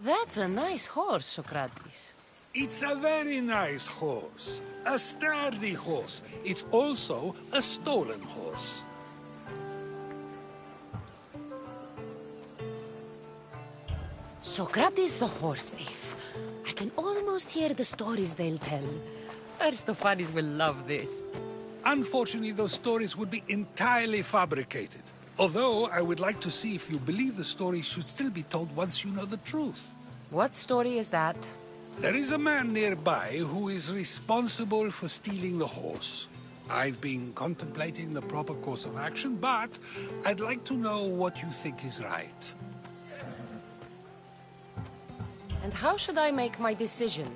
That's a nice horse, Socrates. It's a very nice horse. A sturdy horse. It's also a stolen horse. Socrates the horse thief. I can almost hear the stories they'll tell. Aristophanes will love this. Unfortunately, those stories would be entirely fabricated. Although, I would like to see if you believe the story should still be told once you know the truth. What story is that? There is a man nearby who is responsible for stealing the horse. I've been contemplating the proper course of action, but I'd like to know what you think is right. And how should I make my decision?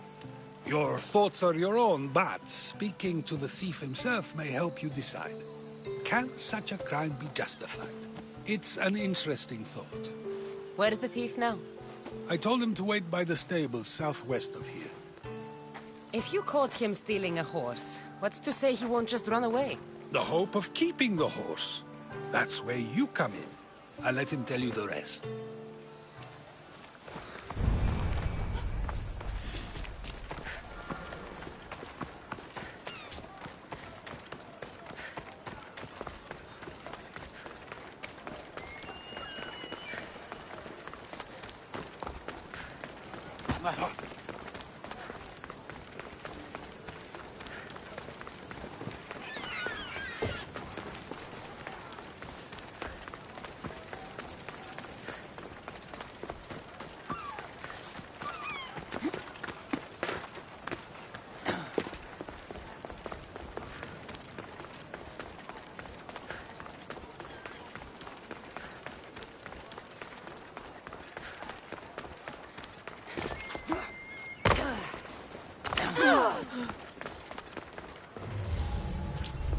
Your thoughts are your own, but speaking to the thief himself may help you decide. Can such a crime be justified? It's an interesting thought. Where's the thief now? I told him to wait by the stables southwest of here. If you caught him stealing a horse, what's to say he won't just run away? The hope of keeping the horse. That's where you come in. I'll let him tell you the rest.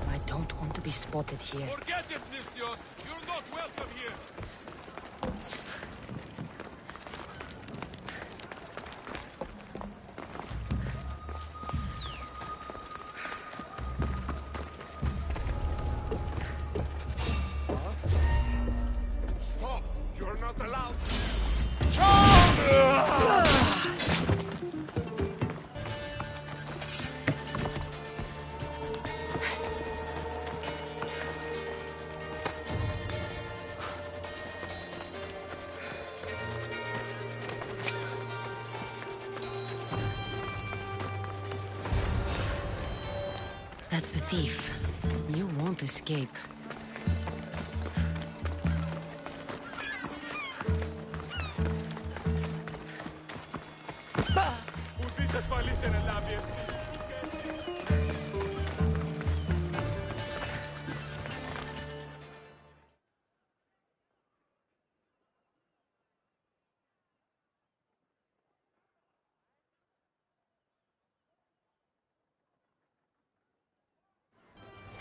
I don't want to be spotted here. Forget it, Nisthios! You're not welcome here! Stop! You're not allowed! That's the thief. You won't escape. Ουδής ασφαλής εν ελάβει εστί.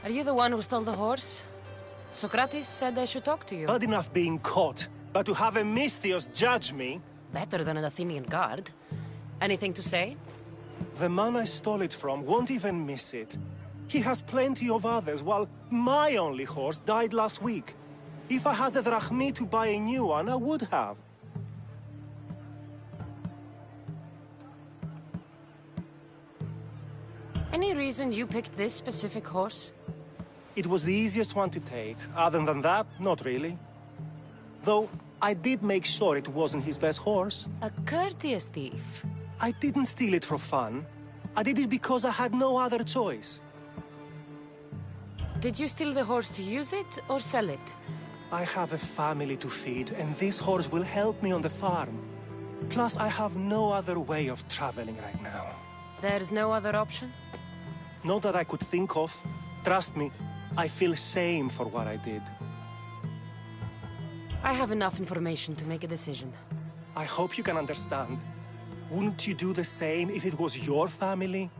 Are you the one who stole the horse? Socrates said I should talk to you. Bad enough being caught, but to have a Misthios judge me? Better than an Athenian guard. Anything to say? The man I stole it from won't even miss it. He has plenty of others, while my only horse died last week. If I had the drachmi to buy a new one, I would have. Any reason you picked this specific horse? It was the easiest one to take. Other than that, not really. Though, I did make sure it wasn't his best horse. A courteous thief. I didn't steal it for fun. I did it because I had no other choice. Did you steal the horse to use it or sell it? I have a family to feed, and this horse will help me on the farm. Plus, I have no other way of traveling right now. There's no other option? Not that I could think of. Trust me, I feel shame for what I did. I have enough information to make a decision. I hope you can understand. Wouldn't you do the same if it was your family?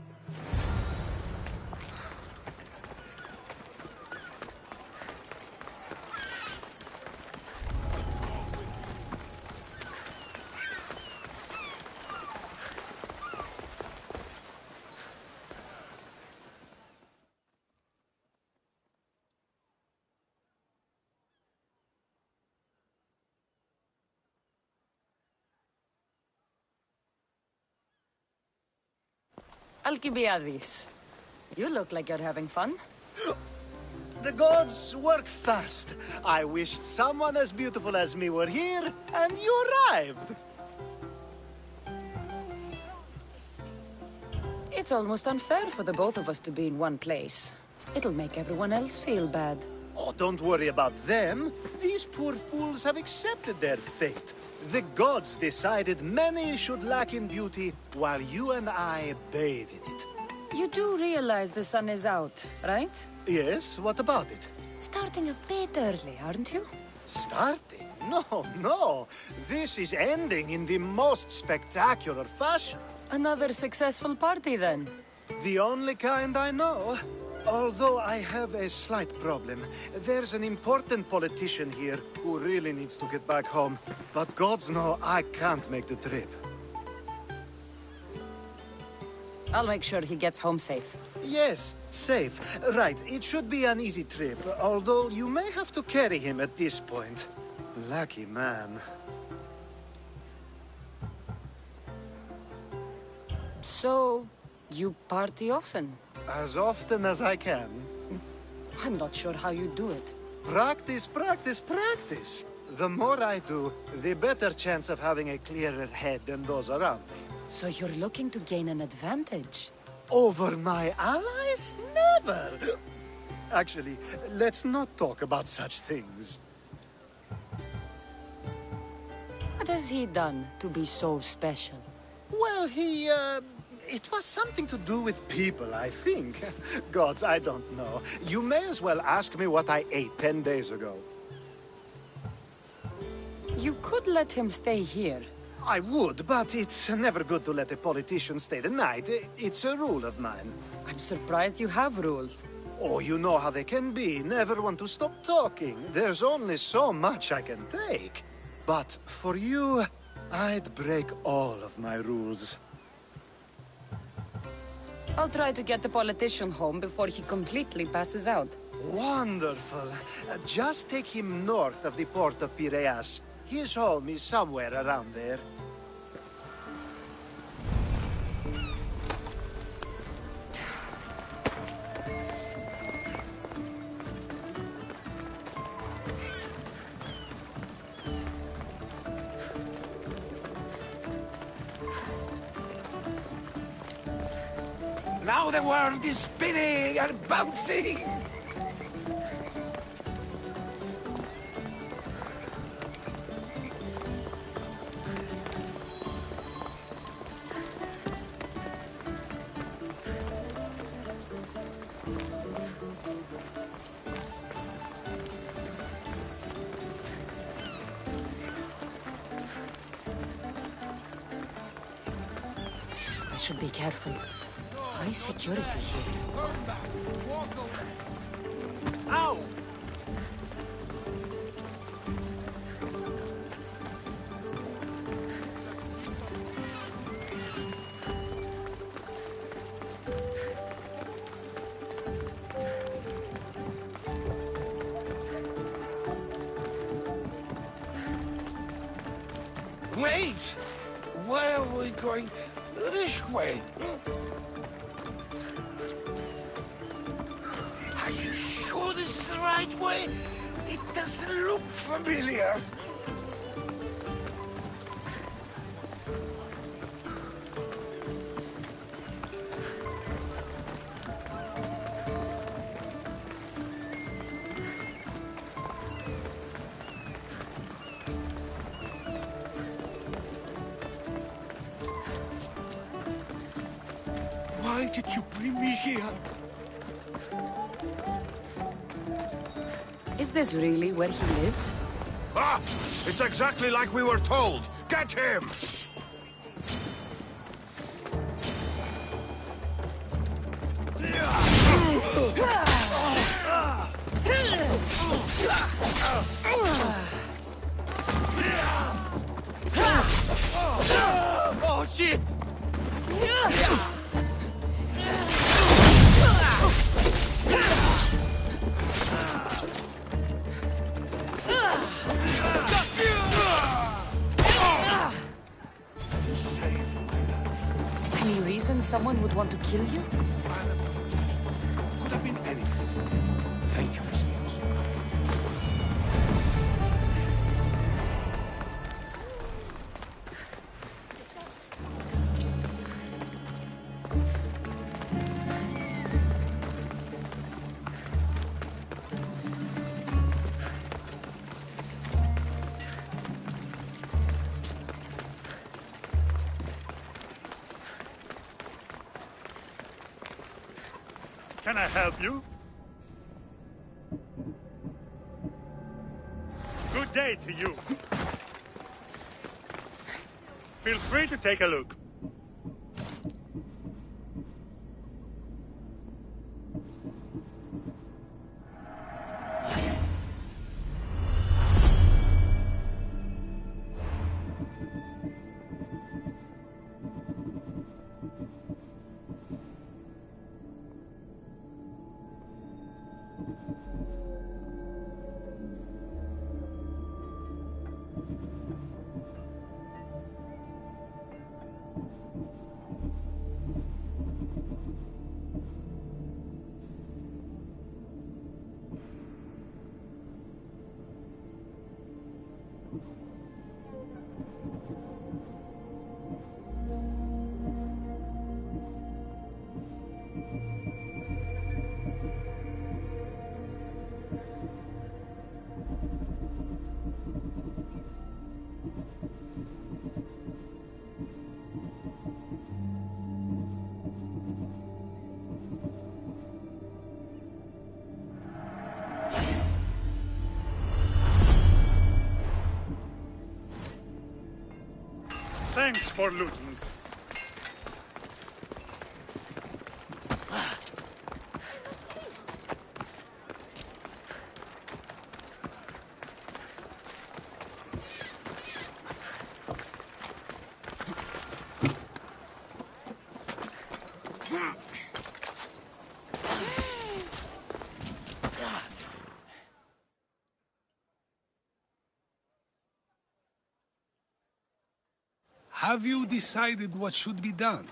Alcibiades. You look like you're having fun. The gods work fast. I wished someone as beautiful as me were here, and you arrived. It's almost unfair for the both of us to be in one place. It'll make everyone else feel bad. Oh, don't worry about them. These poor fools have accepted their fate. The gods decided many should lack in beauty, while you and I bathe in it. You do realize the sun is out, right? Yes, what about it? Starting a bit early, aren't you? Starting? No. This is ending in the most spectacular fashion. Another successful party, then. The only kind I know. Although I have a slight problem. There's an important politician here who really needs to get back home. But gods know I can't make the trip. I'll make sure he gets home safe. Yes, safe. Right, it should be an easy trip, although you may have to carry him at this point. Lucky man. So, you party often? As often as I can. I'm not sure how you do it. Practice. The more I do, the better chance of having a clearer head than those around me. So you're looking to gain an advantage? Over my allies? Never! Actually, let's not talk about such things. What has he done to be so special? Well, it was something to do with people, I think. Gods, I don't know. You may as well ask me what I ate 10 days ago. You could let him stay here. I would, but it's never good to let a politician stay the night. It's a rule of mine. I'm surprised you have rules. Oh, you know how they can be. Never want to stop talking. There's only so much I can take. But for you, I'd break all of my rules. I'll try to get the politician home before he completely passes out. Wonderful. Just take him north of the port of Piraeus. His home is somewhere around there. Now the world is spinning and bouncing! I should be careful. High security here. Ow! Wait! Where are we going? This way. Are you sure this is the right way? It doesn't look familiar. Why did you bring me here? Is this really where he lives? Ah! It's exactly like we were told! Get him! Oh, shit! reason someone would want to kill you? Could have been anything. Thank you, Miss Theos. Can I help you? Good day to you. Feel free to take a look. Thanks for looting. Have you decided what should be done?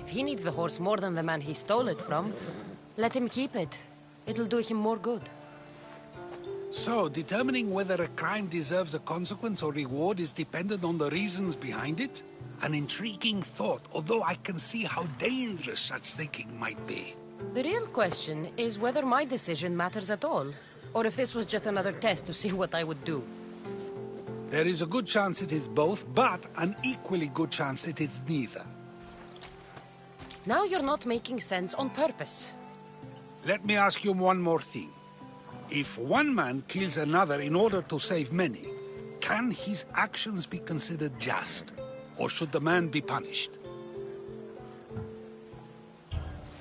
If he needs the horse more than the man he stole it from, let him keep it. It'll do him more good. So, determining whether a crime deserves a consequence or reward is dependent on the reasons behind it? An intriguing thought, although I can see how dangerous such thinking might be. The real question is whether my decision matters at all, or if this was just another test to see what I would do. There is a good chance it is both, but an equally good chance it is neither. Now you're not making sense on purpose. Let me ask you one more thing. If one man kills another in order to save many, can his actions be considered just? Or should the man be punished?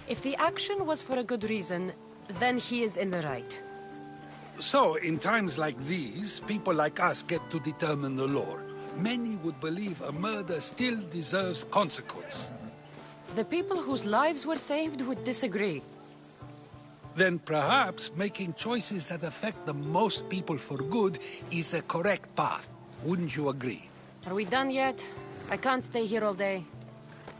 If the action was for a good reason, then he is in the right. So, in times like these, people like us get to determine the law. Many would believe a murder still deserves consequence. The people whose lives were saved would disagree. Then perhaps making choices that affect the most people for good is a correct path. Wouldn't you agree? Are we done yet? I can't stay here all day.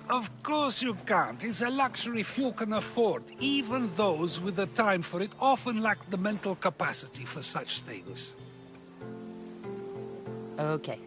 Of course you can't. It's a luxury few can afford. Even those with the time for it often lack the mental capacity for such things. Okay.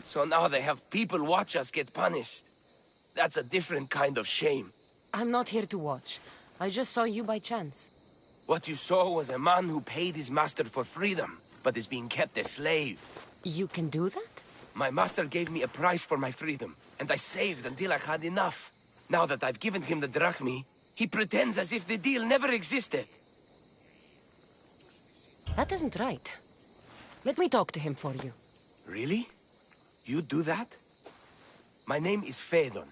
So now they have people watch us get punished. That's a different kind of shame. I'm not here to watch. I just saw you by chance. What you saw was a man who paid his master for freedom, but is being kept a slave. You can do that? My master gave me a price for my freedom, and I saved until I had enough. Now that I've given him the drachmi, he pretends as if the deal never existed. That isn't right. Let me talk to him for you. Really? You do that? My name is Phaedon.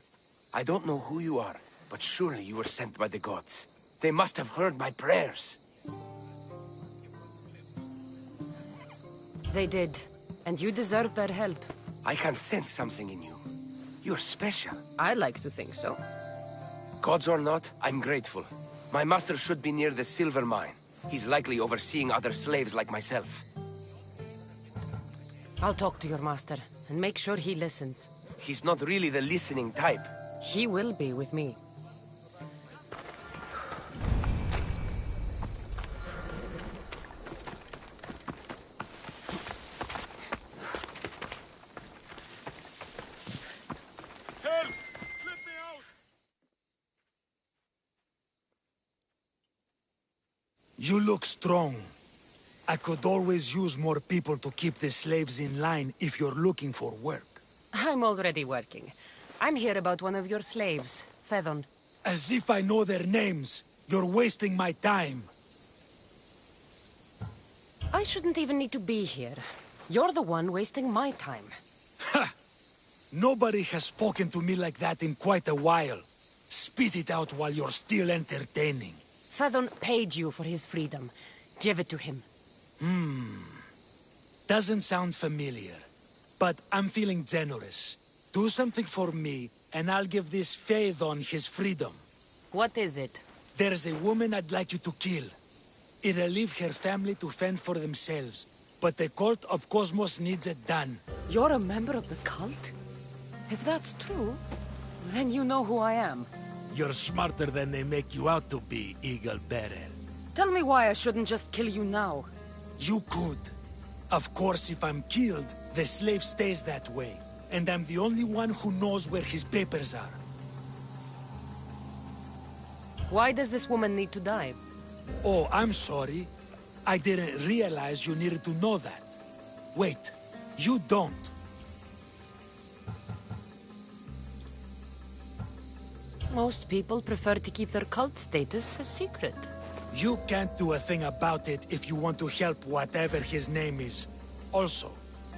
I don't know who you are, but surely you were sent by the gods. They must have heard my prayers. They did, and you deserve their help. I can sense something in you. You're special. I like to think so. Gods or not, I'm grateful. My master should be near the silver mine. He's likely overseeing other slaves like myself. I'll talk to your master, and make sure he listens. He's not really the listening type. He will be with me. Help! Let me out! You look strong. I could always use more people to keep the slaves in line if you're looking for work. I'm already working. I'm here about one of your slaves, Phaedon. As if I know their names. You're wasting my time. I shouldn't even need to be here. You're the one wasting my time. Ha! Nobody has spoken to me like that in quite a while. Spit it out while you're still entertaining. Phaedon paid you for his freedom. Give it to him. Doesn't sound familiar. But I'm feeling generous. Do something for me, and I'll give this Phaedon his freedom. What is it? There's a woman I'd like you to kill. It'll leave her family to fend for themselves. But the cult of Cosmos needs it done. You're a member of the cult? If that's true, then you know who I am. You're smarter than they make you out to be, Eagle Bearer. Tell me why I shouldn't just kill you now. You could. Of course, if I'm killed, the slave stays that way. And I'm the only one who knows where his papers are. Why does this woman need to die? Oh, I'm sorry. I didn't realize you needed to know that. Wait, you don't. Most people prefer to keep their cult status a secret. You can't do a thing about it if you want to help whatever his name is. Also,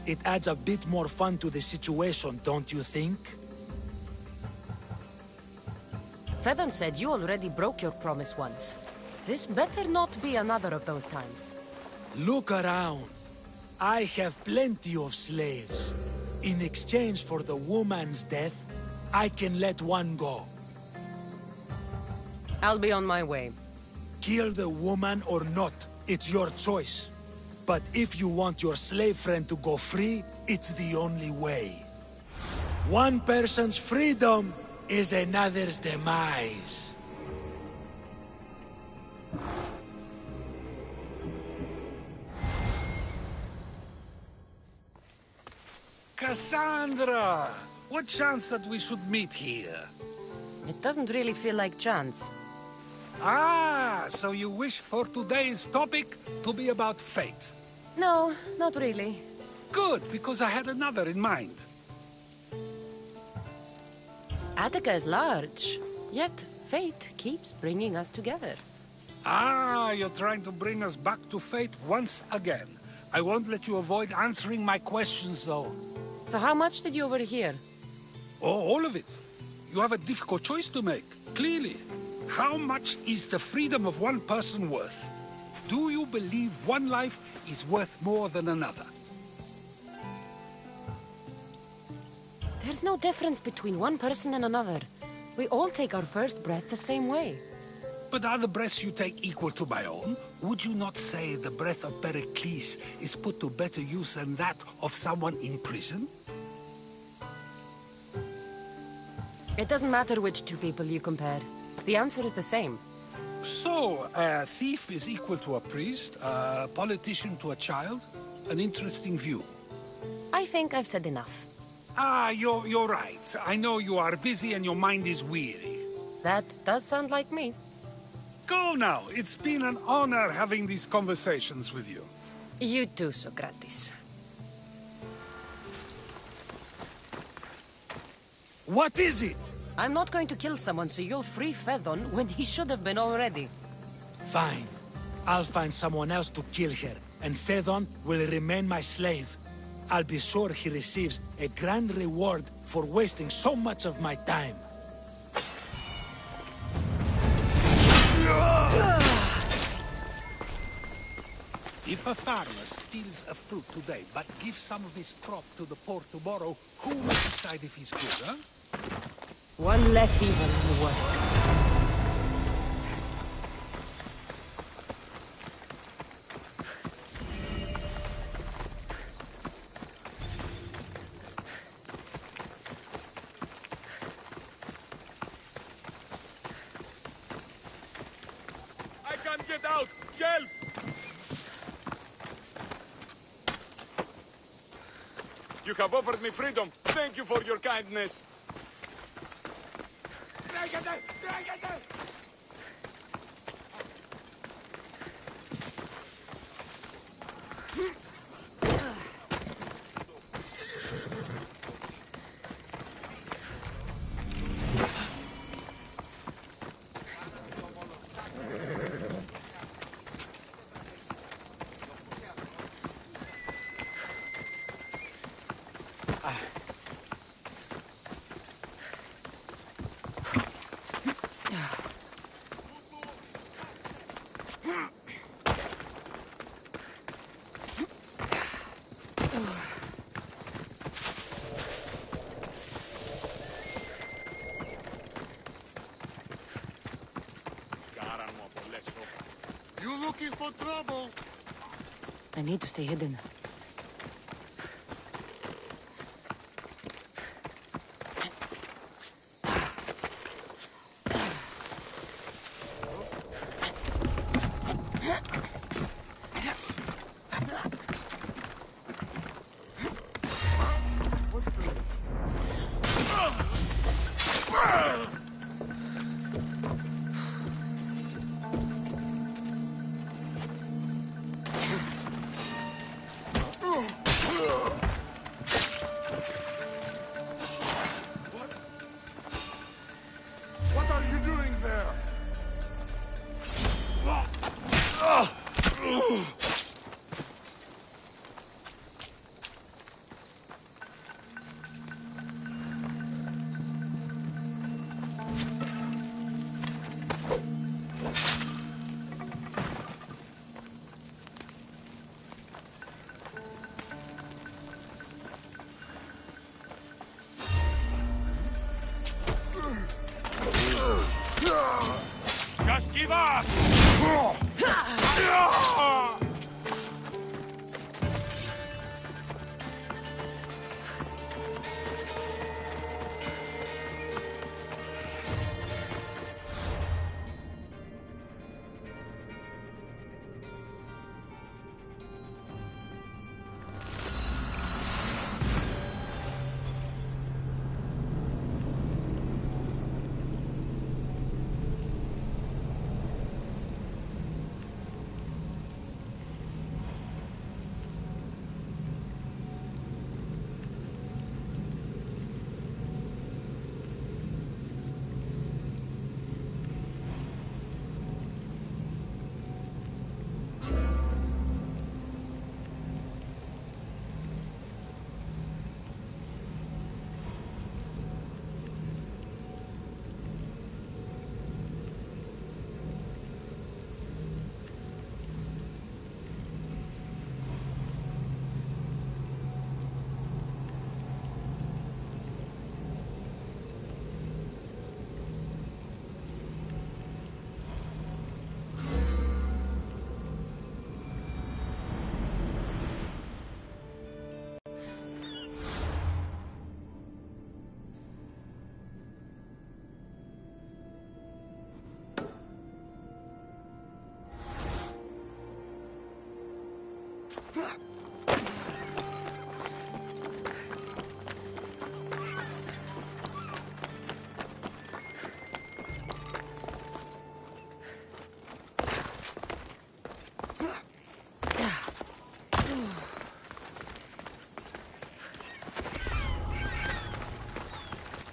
it adds a bit more fun to the situation, don't you think? Phaedon said you already broke your promise once. This better not be another of those times. Look around. I have plenty of slaves. In exchange for the woman's death, I can let one go. I'll be on my way. Kill the woman or not, it's your choice. But if you want your slave friend to go free, it's the only way. One person's freedom is another's demise. Cassandra! What chance that we should meet here? It doesn't really feel like chance. Ah, so you wish for today's topic to be about fate. No, not really. Good, because I had another in mind. Attica is large, yet fate keeps bringing us together. Ah, you're trying to bring us back to fate once again. I won't let you avoid answering my questions, though. So how much did you overhear? Oh, all of it. You have a difficult choice to make, clearly. How much is the freedom of one person worth? Do you believe one life is worth more than another? There's no difference between one person and another. We all take our first breath the same way. But are the breaths you take equal to my own? Would you not say the breath of Pericles is put to better use than that of someone in prison? It doesn't matter which two people you compare. The answer is the same. So, a thief is equal to a priest, a politician to a child? An interesting view. I think I've said enough. You're right. I know you are busy and your mind is weary. That does sound like me. Go now. It's been an honor having these conversations with you. You too, Socrates. What is it? I'm not going to kill someone so you'll free Phaethon when he should have been already. Fine. I'll find someone else to kill her, and Phaethon will remain my slave. I'll be sure he receives a grand reward for wasting so much of my time. If a farmer steals a fruit today, but gives some of his crop to the poor tomorrow, who will decide if he's good, huh? One less evil in the world. I can't get out! Help! You have offered me freedom. Thank you for your kindness. You looking for trouble? I need to stay hidden. What are you doing there? Just give up!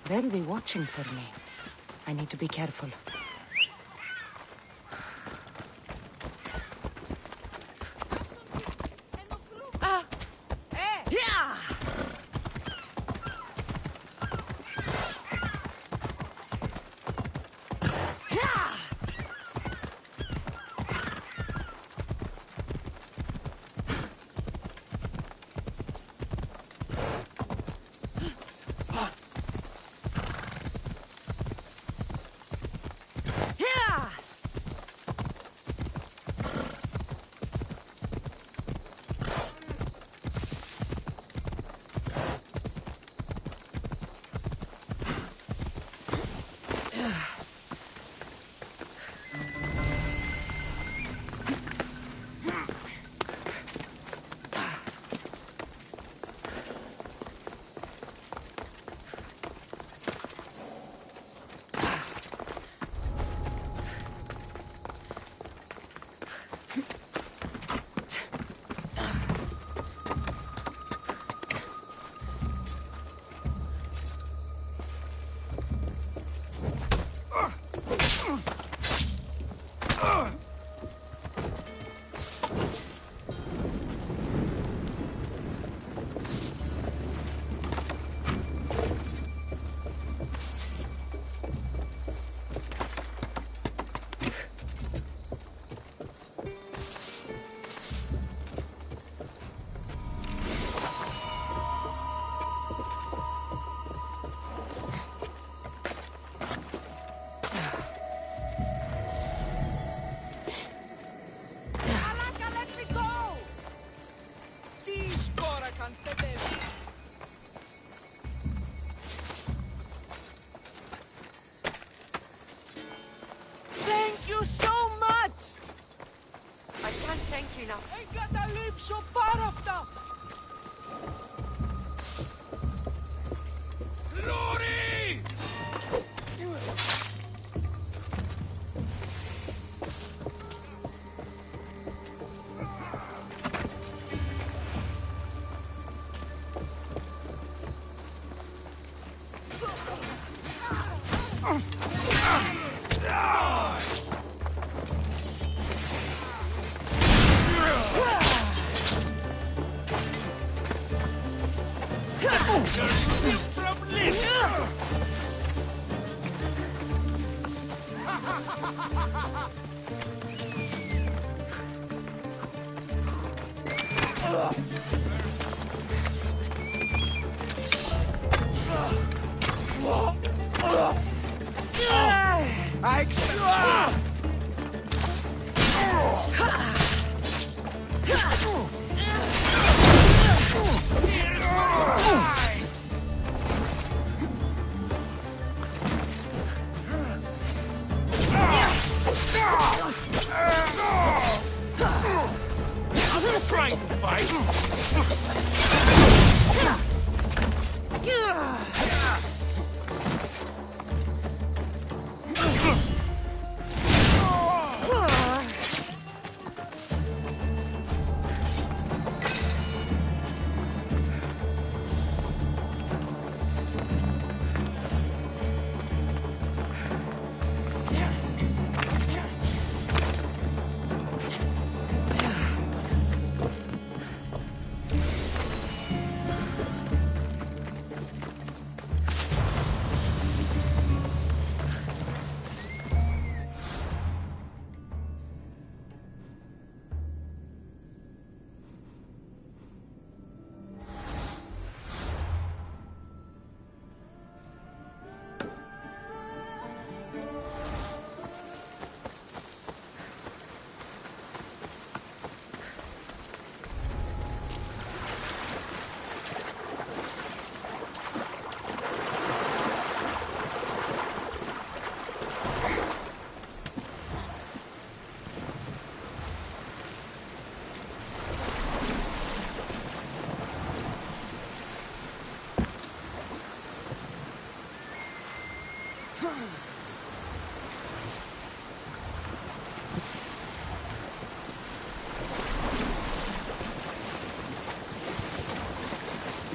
They'll be watching for me. I need to be careful. Thank you so much! I can't thank you enough. I gotta live so far off the... Glory! Trying to fight?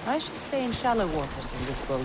I should stay in shallow waters in this boat.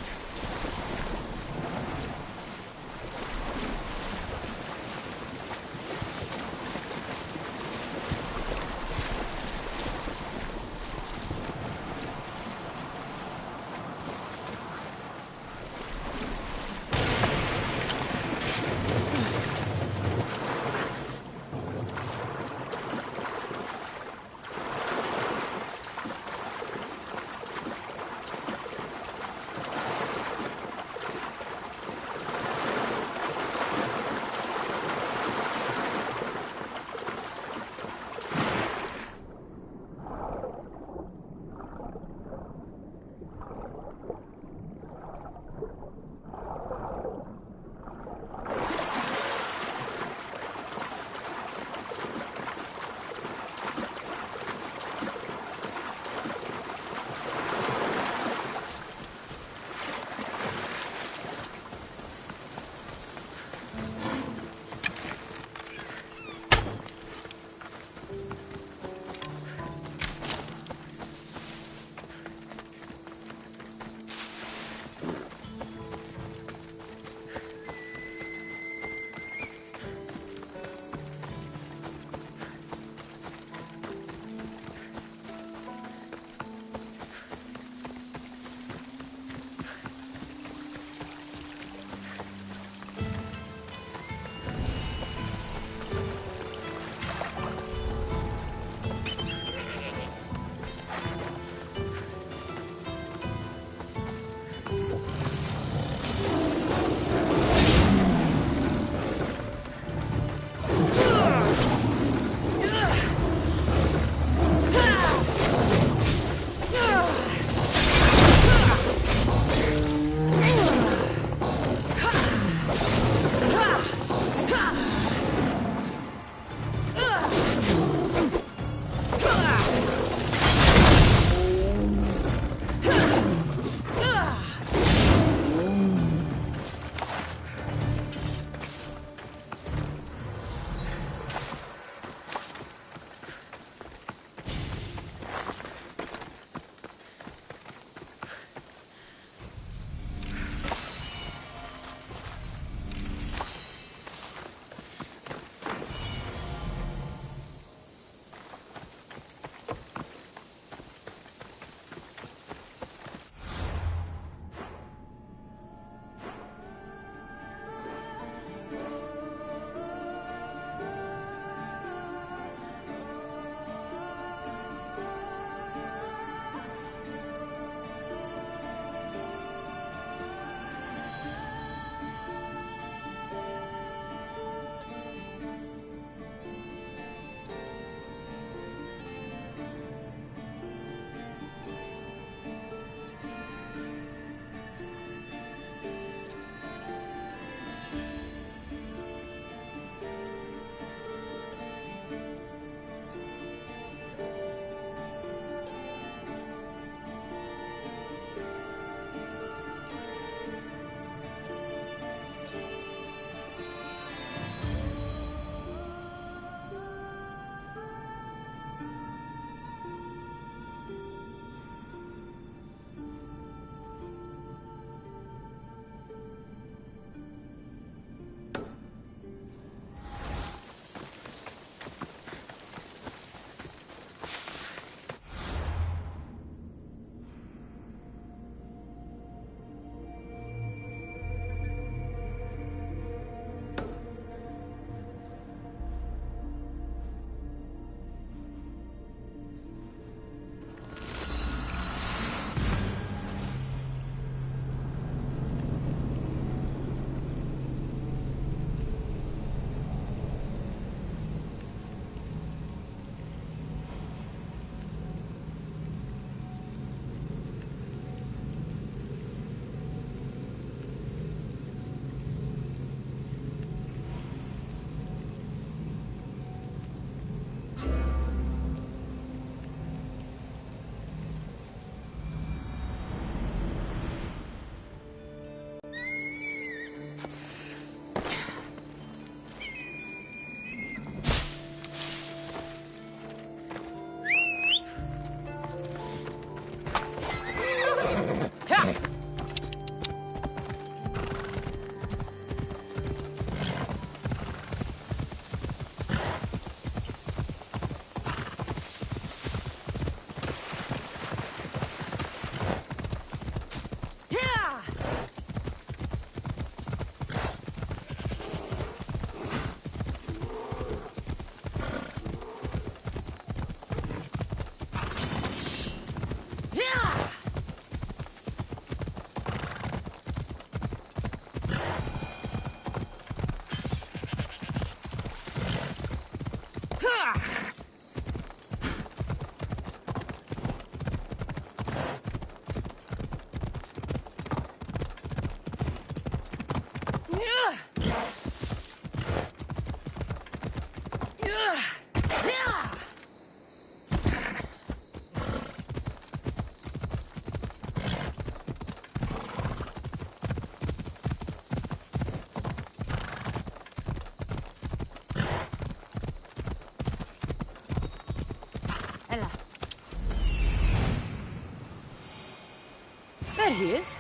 There he is.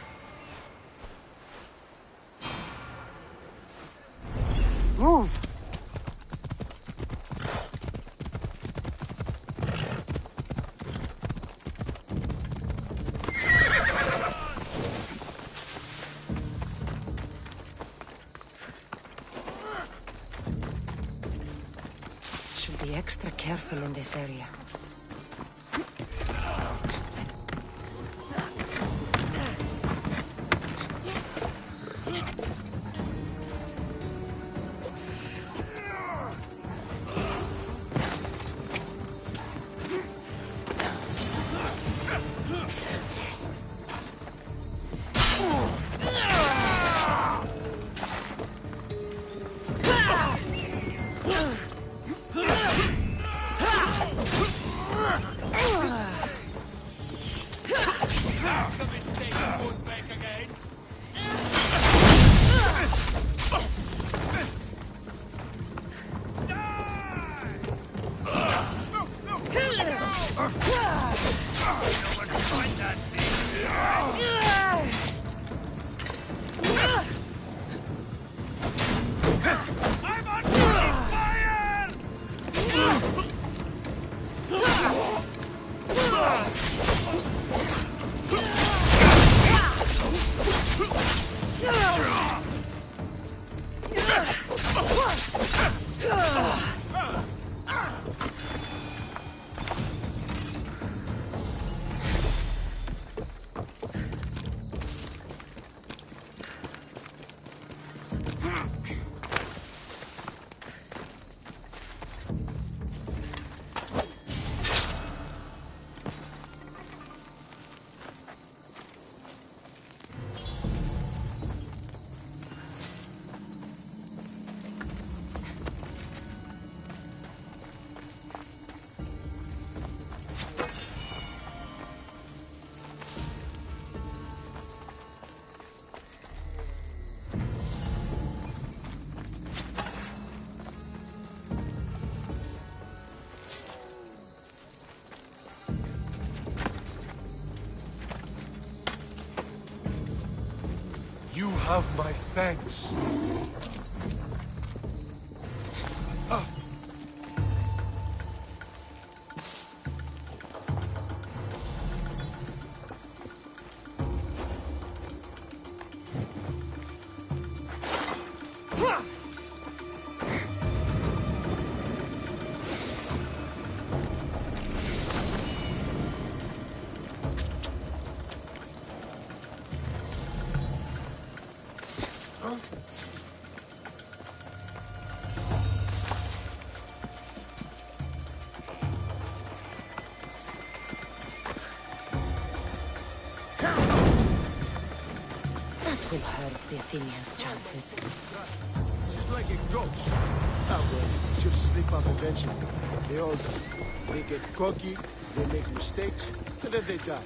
Move. Should be extra careful in this area. The mistake won't make again. I'm on fire! You have my thanks. That will hurt the Athenians' chances. She's like a ghost. Ah, well, she'll slip up eventually. They all do. They get cocky, they make mistakes, and then they die.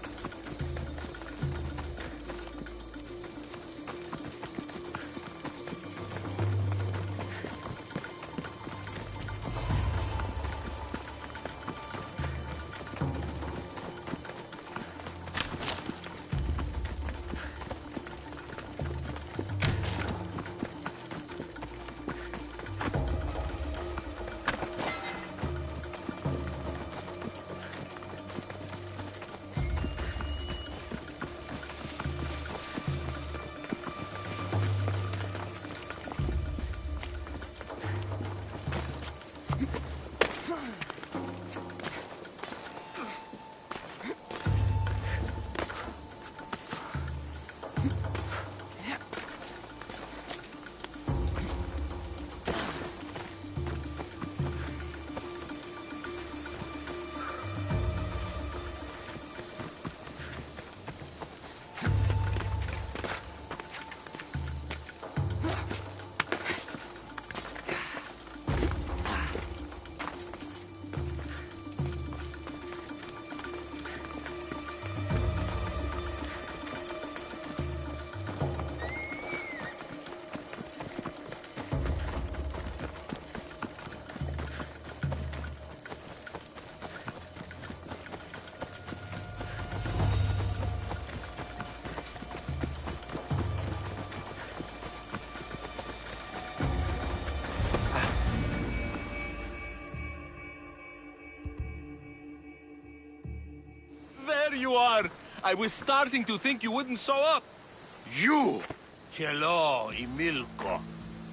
There you are! I was starting to think you wouldn't show up. You! Hello, Emilko.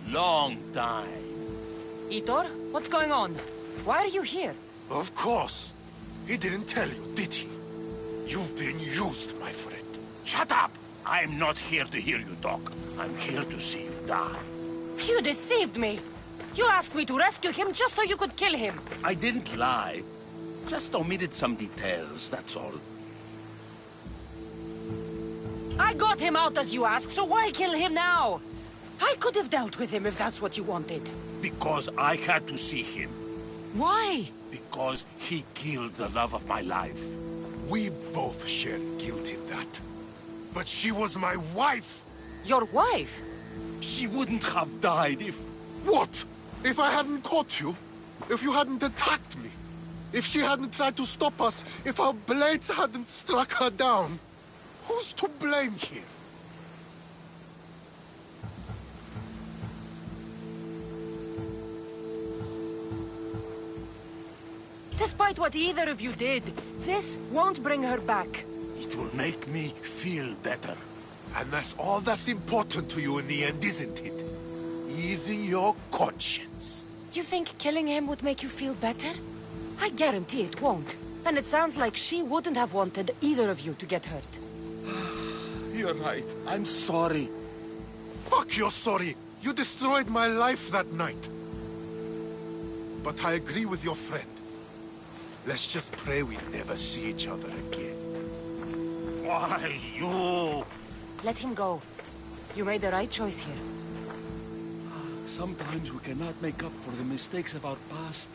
Long time. Itor, what's going on? Why are you here? Of course. He didn't tell you, did he? You've been used, my friend. Shut up! I'm not here to hear you talk. I'm here to see you die. You deceived me! You asked me to rescue him just so you could kill him! I didn't lie. Just omitted some details, that's all. I got him out as you asked, so why kill him now? I could have dealt with him if that's what you wanted. Because I had to see him. Why? Because because he killed the love of my life. We both shared guilt in that. But she was my wife! Your wife? She wouldn't have died if... What? If I hadn't caught you? If you hadn't attacked me? If she hadn't tried to stop us? If our blades hadn't struck her down? Who's to blame here? Despite what either of you did, this won't bring her back. It will make me feel better. And that's all that's important to you in the end, isn't it? Easing your conscience. You think killing him would make you feel better? I guarantee it won't. And it sounds like she wouldn't have wanted either of you to get hurt. You're right. I'm sorry. Fuck you're sorry. You destroyed my life that night. But I agree with your friend. Let's just pray we never see each other again. Why, you... Let him go. You made the right choice here. Sometimes we cannot make up for the mistakes of our past.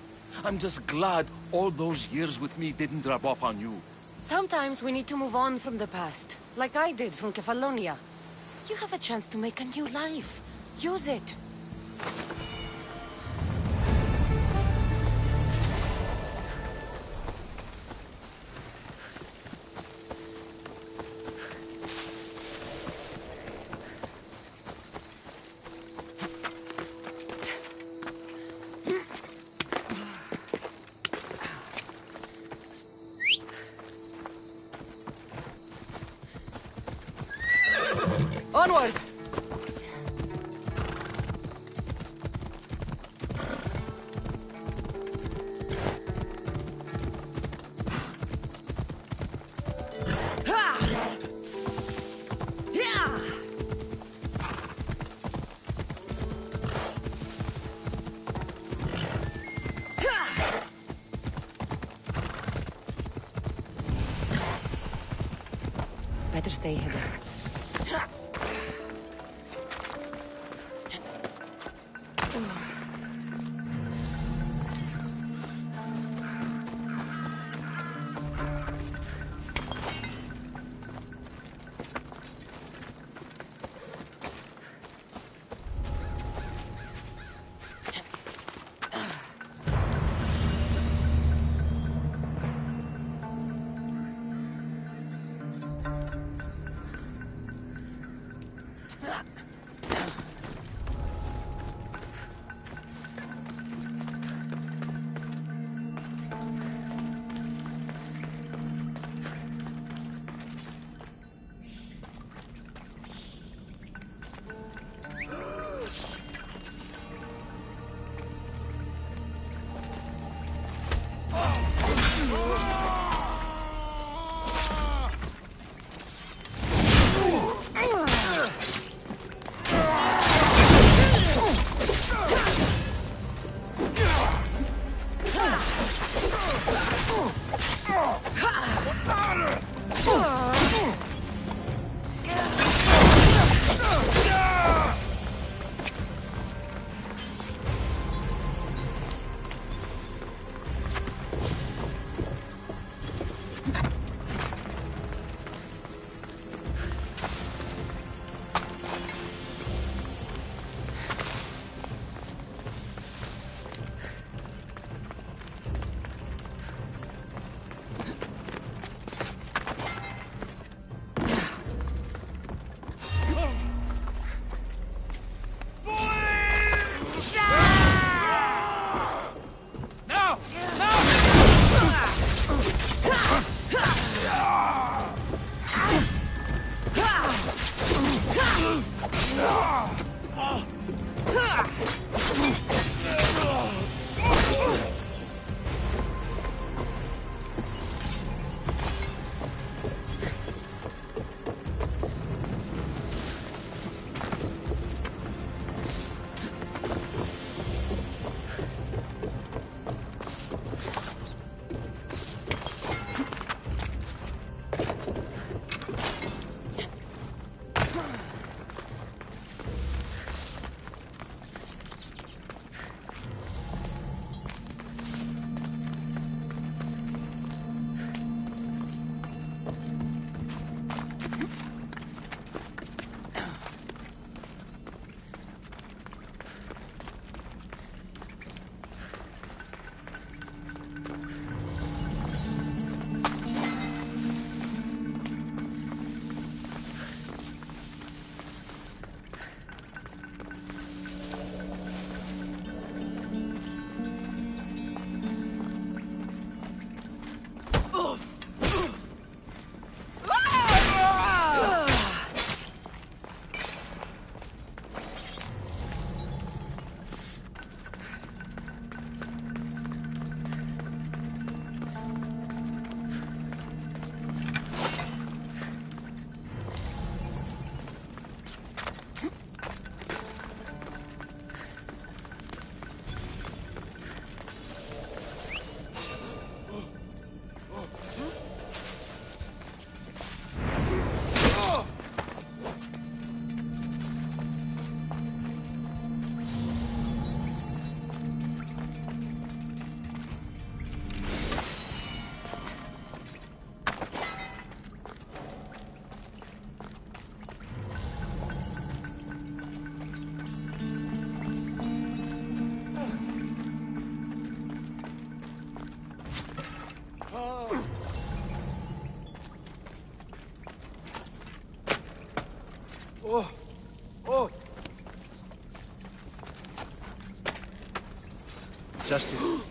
I'm just glad all those years with me didn't rub off on you. Sometimes we need to move on from the past, like I did from Kefalonia. You have a chance to make a new life. Use it. Onward! Ha! Yeah! Ha! Better stay hidden. Oh, oh. Justin.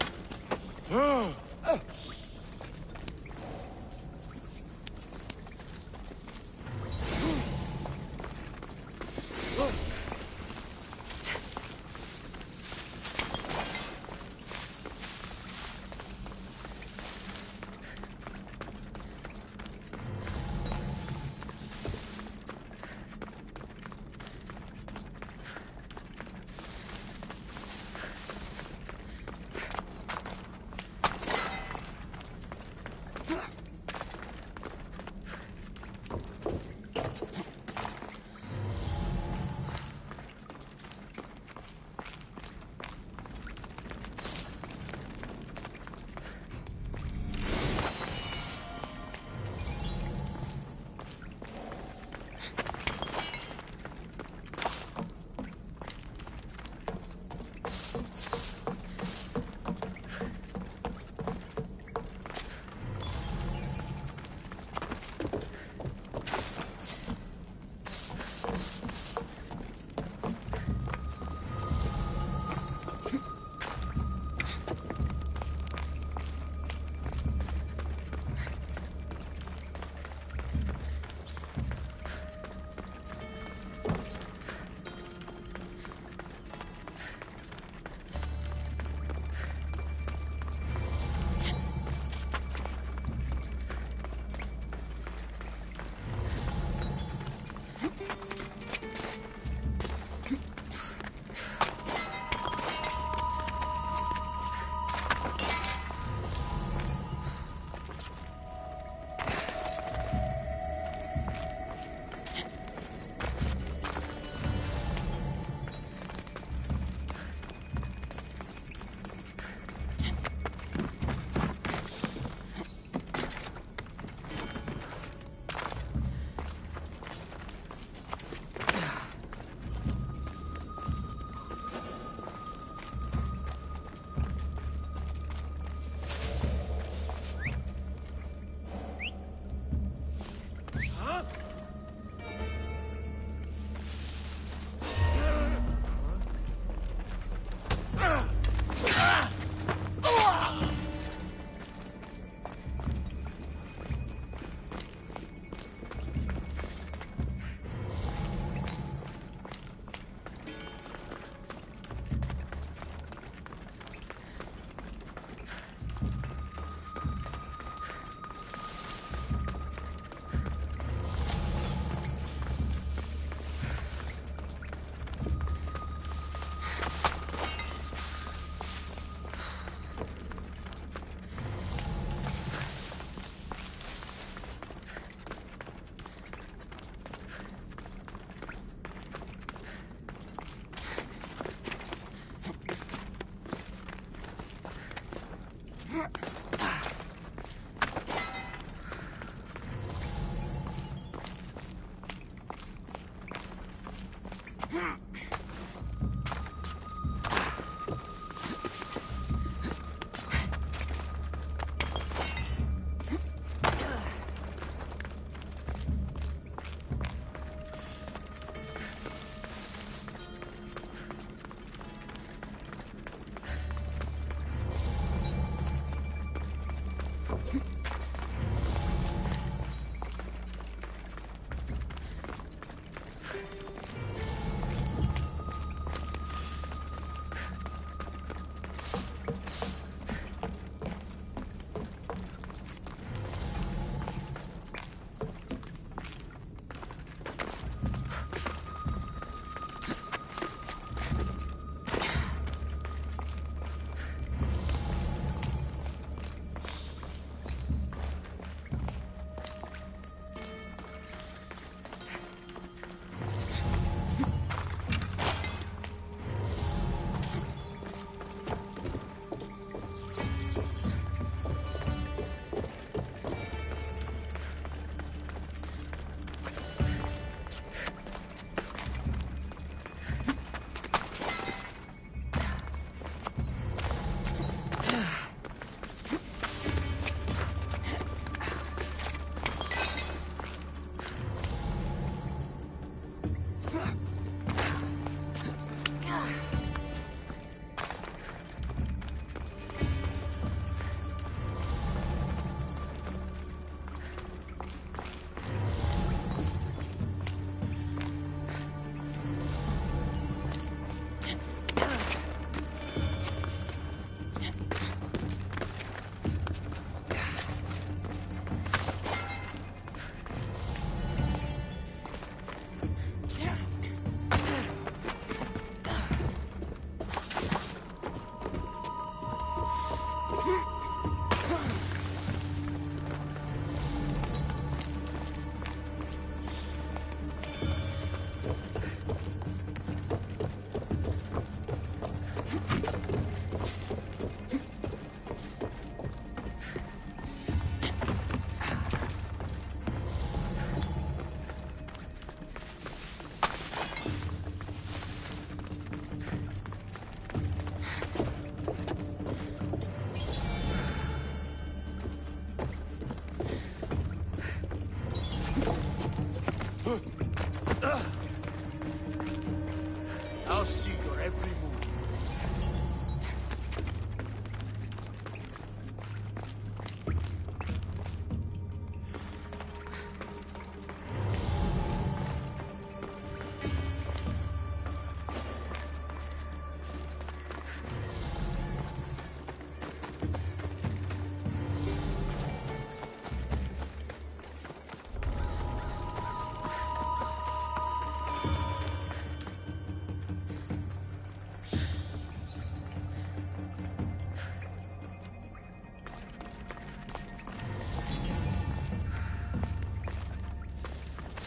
I'll see your every move.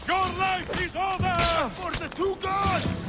Your life is over! For the two gods!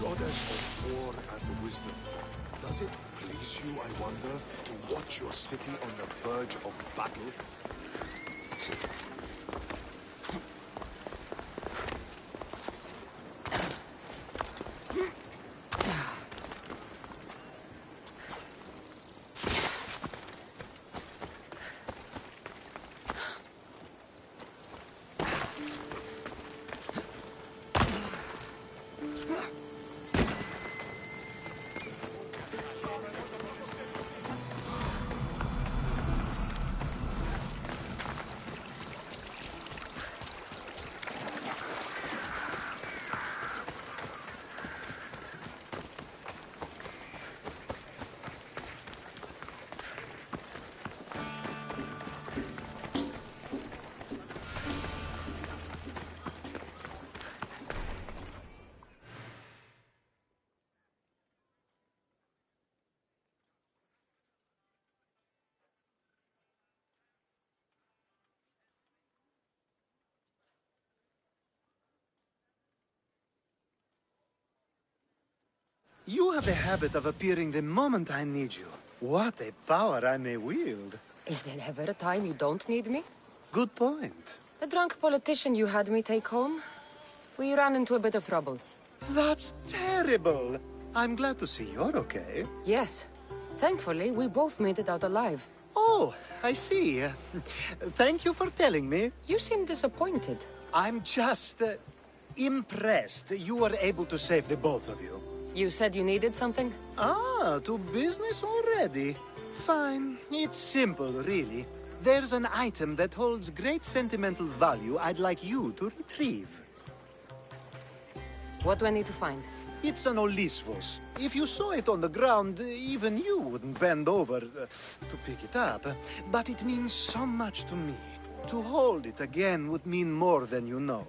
Goddess of war and wisdom, does it please you, I wonder, to watch your city on the verge of battle? You have a habit of appearing the moment I need you. What a power I may wield. Is there ever a time you don't need me? Good point. The drunk politician you had me take home? We ran into a bit of trouble. That's terrible. I'm glad to see you're okay. Yes. Thankfully, we both made it out alive. Oh, I see. Thank you for telling me. You seem disappointed. I'm just impressed you were able to save the both of you. You said you needed something? Ah, to business already. Fine. It's simple, really. There's an item that holds great sentimental value I'd like you to retrieve. What do I need to find? It's an Olisvos. If you saw it on the ground, even you wouldn't bend over to pick it up. But it means so much to me. To hold it again would mean more than you know.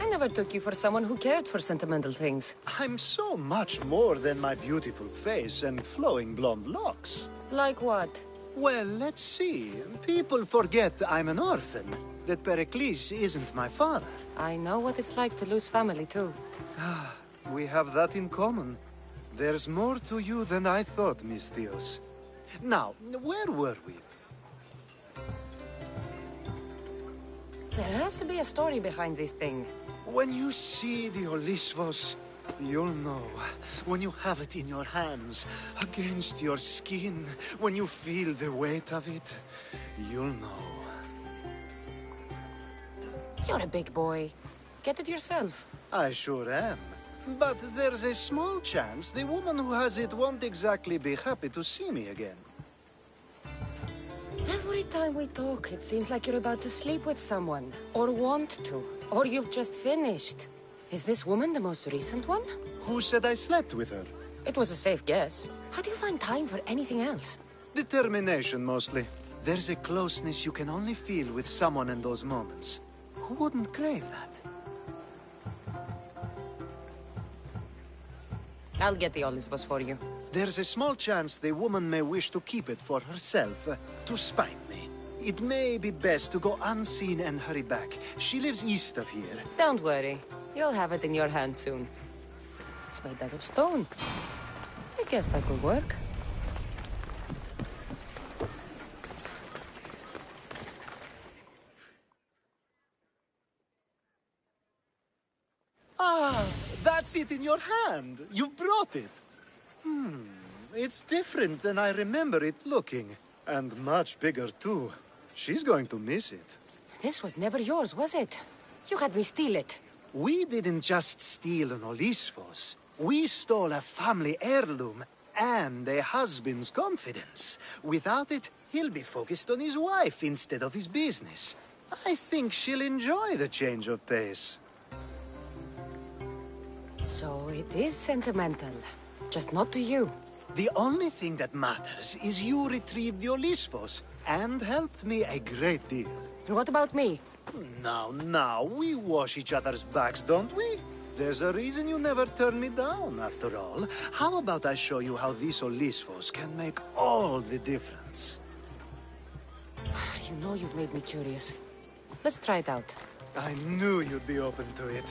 I never took you for someone who cared for sentimental things. I'm so much more than my beautiful face and flowing blonde locks. Like what? Well, let's see. People forget I'm an orphan, that Pericles isn't my father. I know what it's like to lose family, too. We have that in common. There's more to you than I thought, Miss Theos. Now, where were we? There has to be a story behind this thing. When you see the Olisvos, you'll know. When you have it in your hands, against your skin, when you feel the weight of it, you'll know. You're a big boy. Get it yourself. I sure am. But there's a small chance the woman who has it won't exactly be happy to see me again. Every time we talk, it seems like you're about to sleep with someone. Or want to. Or you've just finished. Is this woman the most recent one? Who said I slept with her? It was a safe guess. How do you find time for anything else? Determination, mostly. There's a closeness you can only feel with someone in those moments. Who wouldn't crave that? I'll get the Olisvos for you. There's a small chance the woman may wish to keep it for herself, to spite me. It may be best to go unseen and hurry back. She lives east of here. Don't worry. You'll have it in your hand soon. It's made out of stone. I guess that could work. Ah, that's it in your hand. You brought it. It's different than I remember it looking. And much bigger, too. She's going to miss it. This was never yours, was it? You had me steal it. We didn't just steal an Olisvos. We stole a family heirloom and a husband's confidence. Without it, he'll be focused on his wife instead of his business. I think she'll enjoy the change of pace. So it is sentimental. Just not to you. The only thing that matters is you retrieved the Olisvos and helped me a great deal. What about me? Now, we wash each other's backs, don't we? There's a reason you never turn me down, after all. How about I show you how these Olisvos can make all the difference? You know you've made me curious. Let's try it out. I knew you'd be open to it.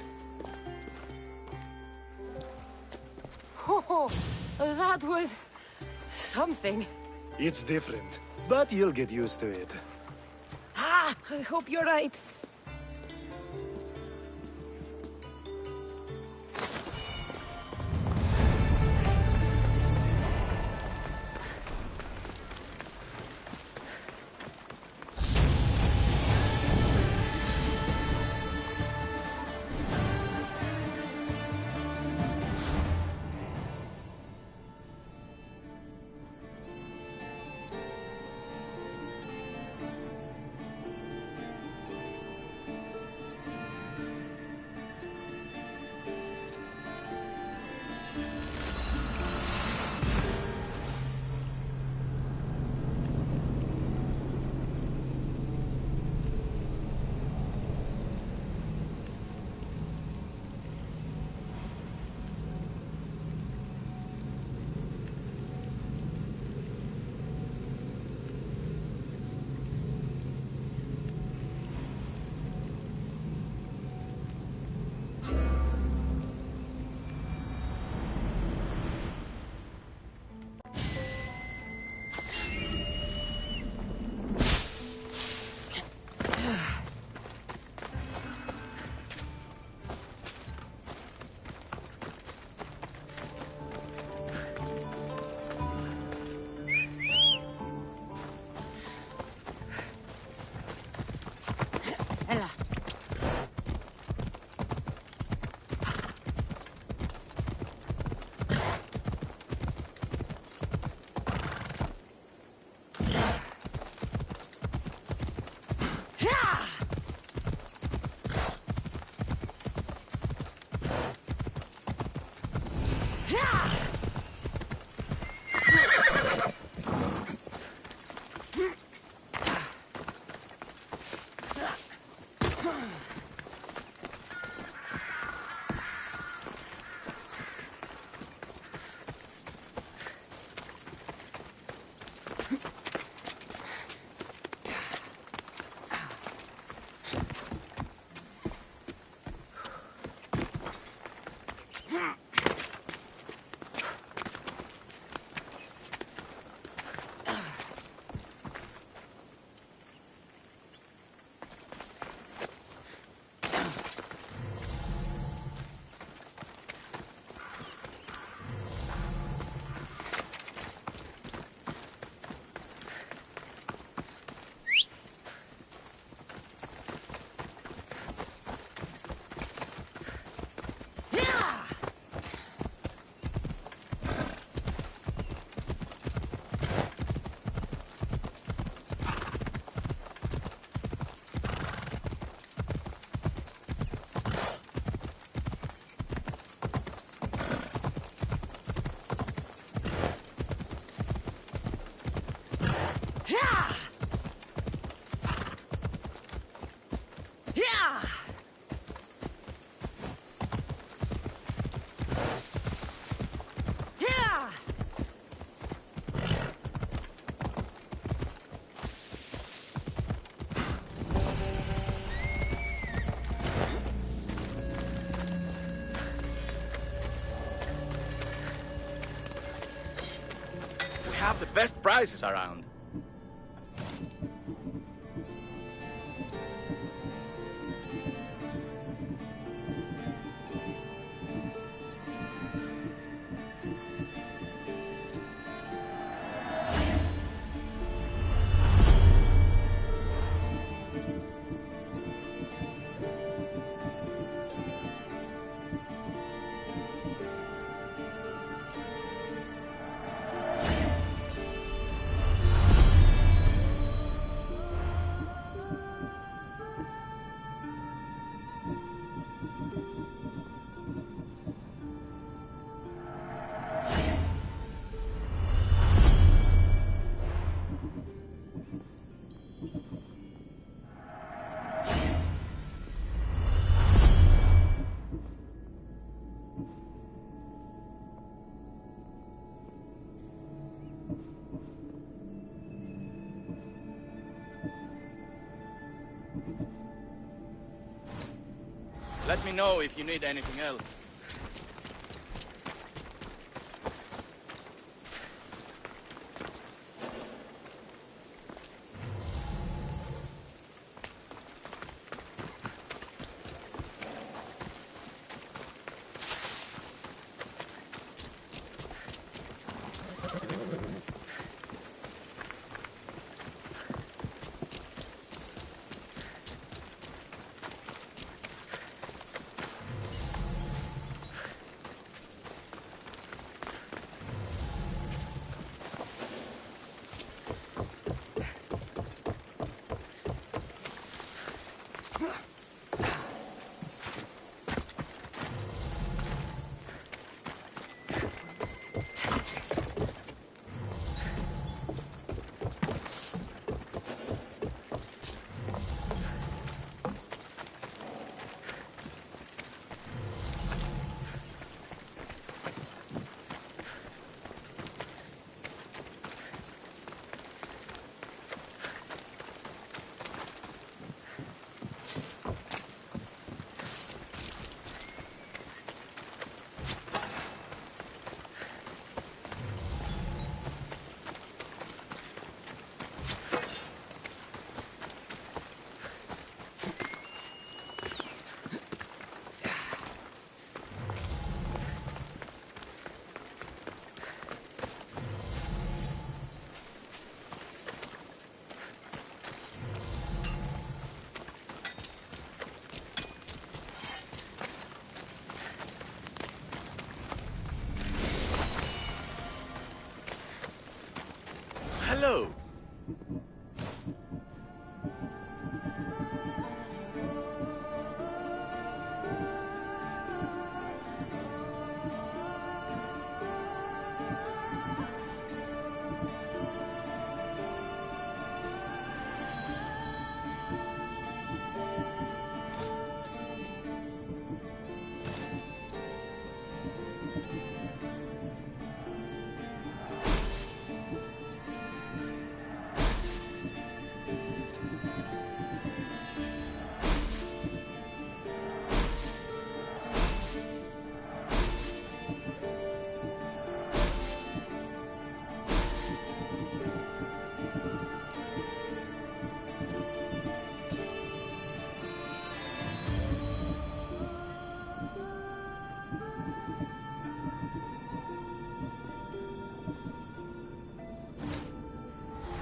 Oh, that was... something. It's different, but you'll get used to it. Ah, I hope you're right. Have the best prizes around. Let me know if you need anything else. Hello.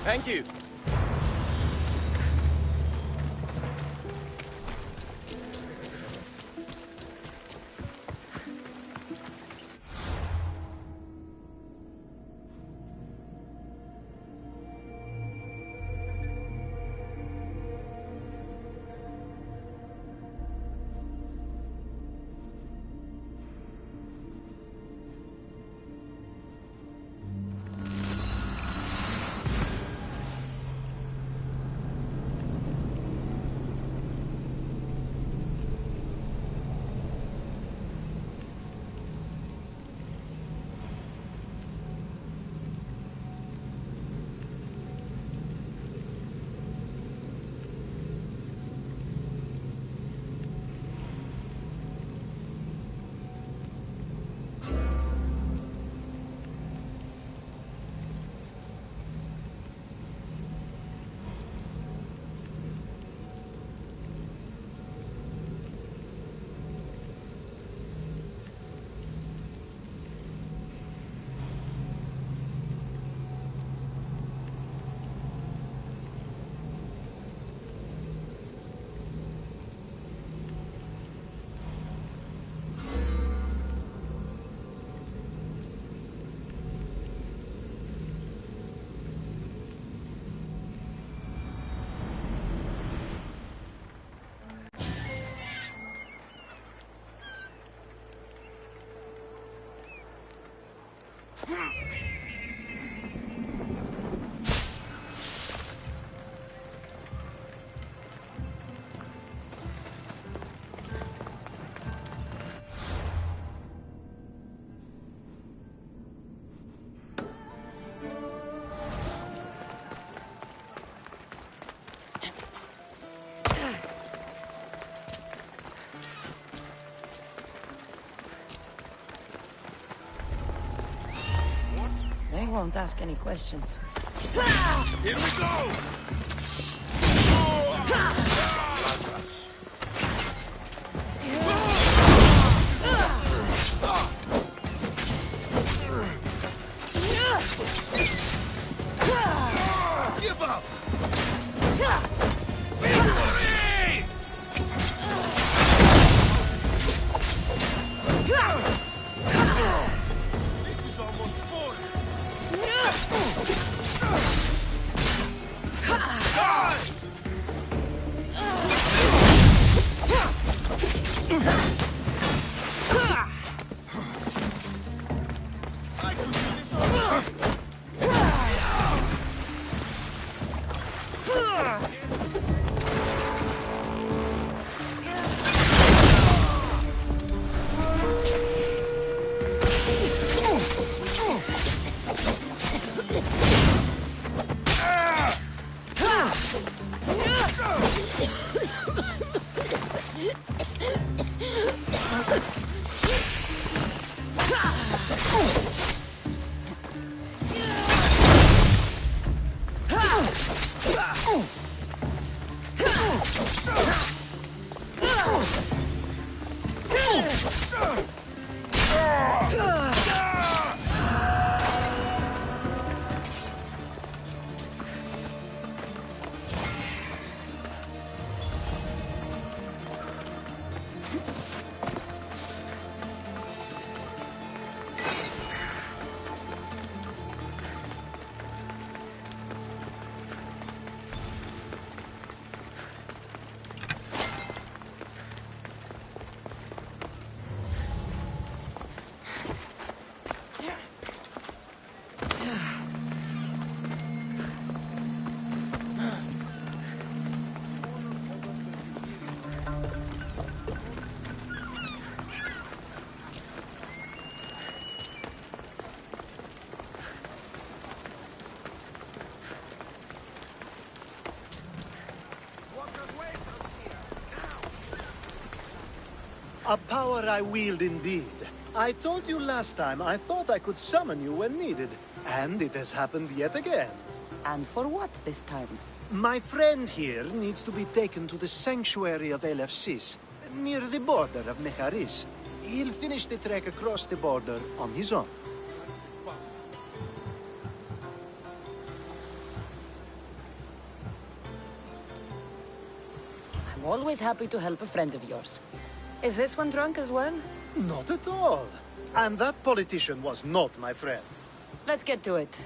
Thank you. won't ask any questions. Here we go! Give up! This is almost full. I could do this all. A power I wield indeed. I told you last time I thought I could summon you when needed, and it has happened yet again. And for what this time? My friend here needs to be taken to the sanctuary of Elefsis, near the border of Mecharis. He'll finish the trek across the border on his own. I'm always happy to help a friend of yours. Is this one drunk as well? Not at all. And that politician was not my friend. Let's get to it.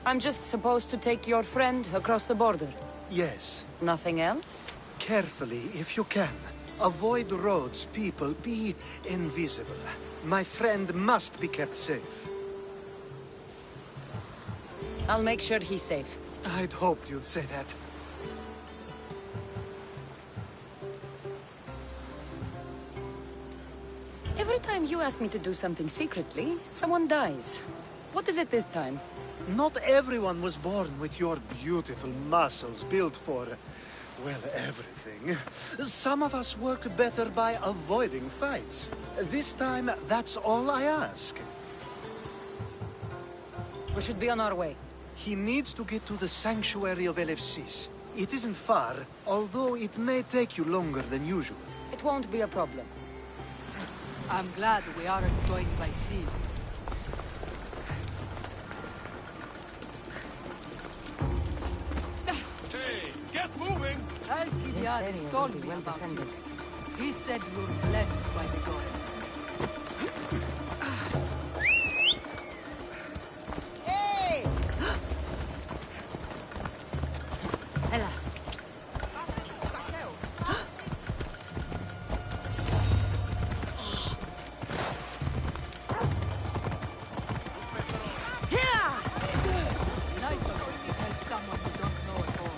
I'm just supposed to take your friend across the border. Yes. Nothing else? Carefully, if you can. Avoid roads, people, be invisible. My friend must be kept safe. I'll make sure he's safe. I'd hoped you'd say that. Every time you ask me to do something secretly, someone dies. What is it this time? Not everyone was born with your beautiful muscles built for, well, everything. Some of us work better by avoiding fights. This time, that's all I ask. We should be on our way. He needs to get to the sanctuary of Elefsis. It isn't far, although it may take you longer than usual. It won't be a problem. I'm glad we aren't going by sea. Hey, get moving! Alcibiades told me about you. He said you're blessed by the gods. Hey! Ella. Nice of you to tell someone you don't know at all.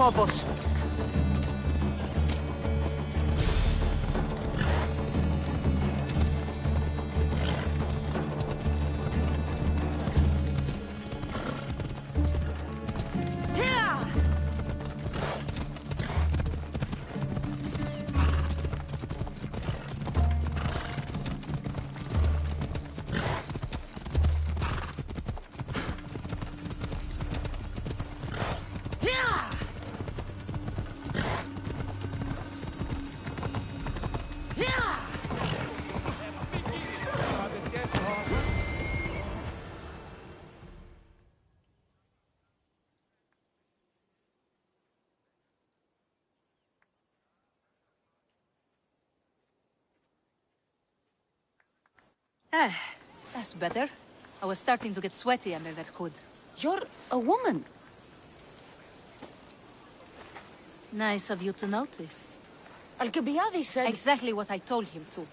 Phobos. That's better. I was starting to get sweaty under that hood. You're a woman. Nice of you to notice. Alcibiades said... Exactly what I told him to.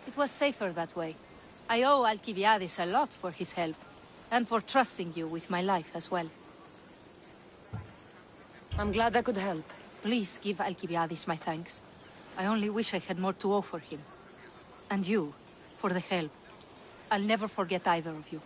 It was safer that way. I owe Alcibiades a lot for his help. And for trusting you with my life as well. I'm glad I could help. Please give Alcibiades my thanks. I only wish I had more to offer him. And you, for the help. I'll never forget either of you.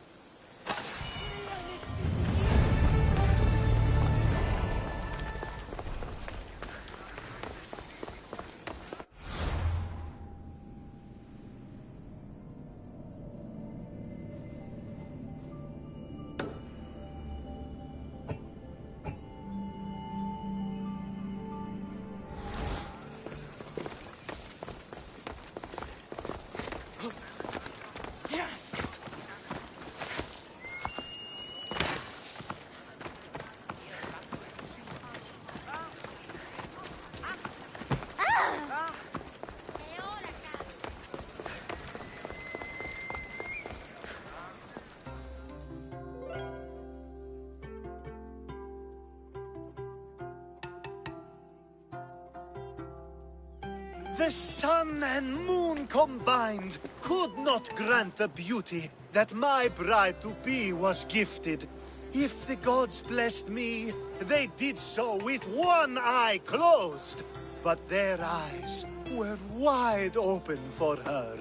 The sun and moon combined could not grant the beauty that my bride-to-be was gifted. If the gods blessed me, they did so with one eye closed. But their eyes were wide open for her.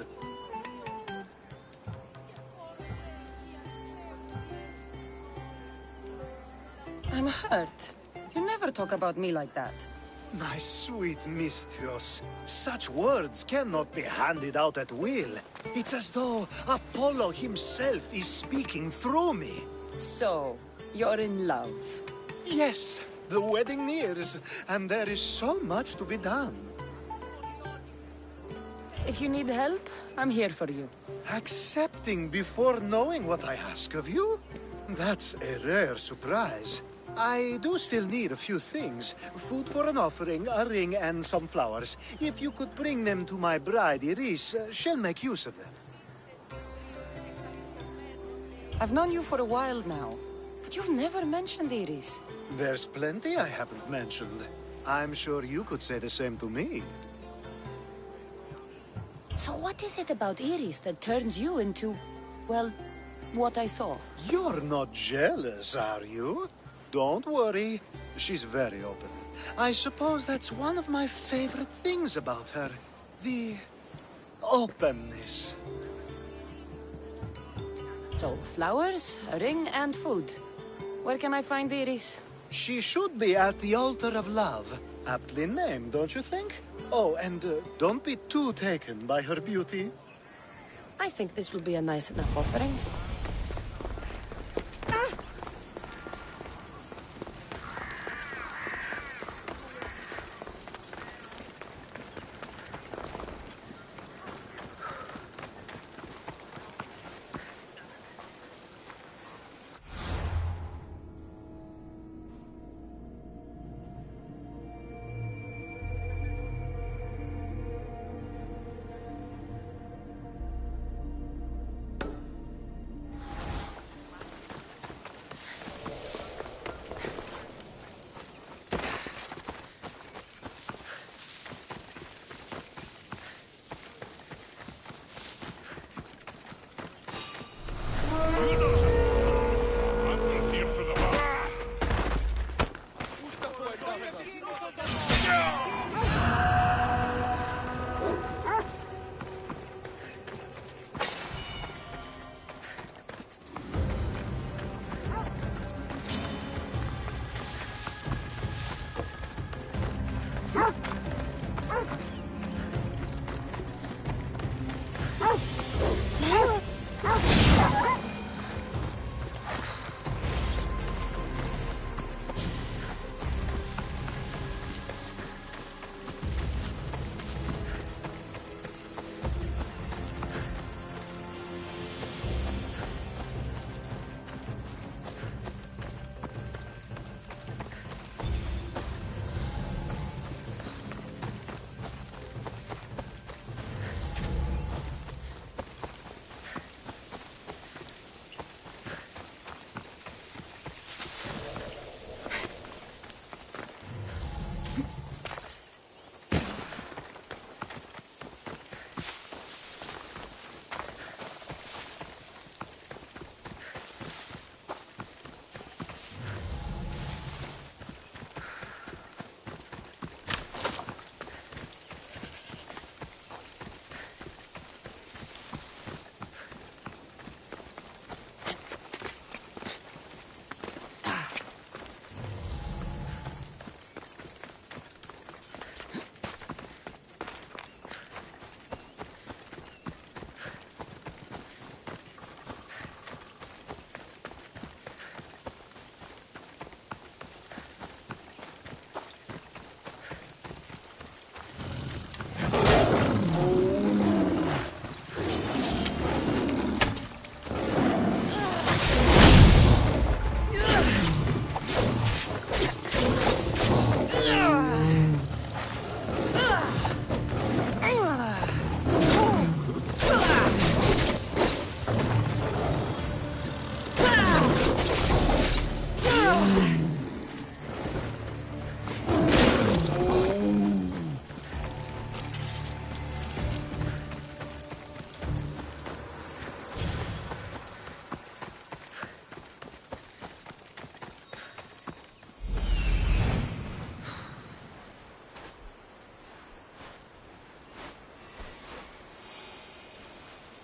I'm hurt. You never talk about me like that. My sweet Misthios, such words cannot be handed out at will. It's as though Apollo himself is speaking through me. So, you're in love? Yes, the wedding nears, and there is so much to be done. If you need help, I'm here for you. Accepting before knowing what I ask of you? That's a rare surprise. I do still need a few things. Food for an offering, a ring, and some flowers. If you could bring them to my bride, Iris, she'll make use of them. I've known you for a while now, but you've never mentioned Iris. There's plenty I haven't mentioned. I'm sure you could say the same to me. So what is it about Iris that turns you into, well, what I saw? You're not jealous, are you? Don't worry. She's very open. I suppose that's one of my favorite things about her. The openness. So, flowers, a ring, and food. Where can I find Iris? She should be at the altar of love. Aptly named, don't you think? Oh, and don't be too taken by her beauty. I think this will be a nice enough offering.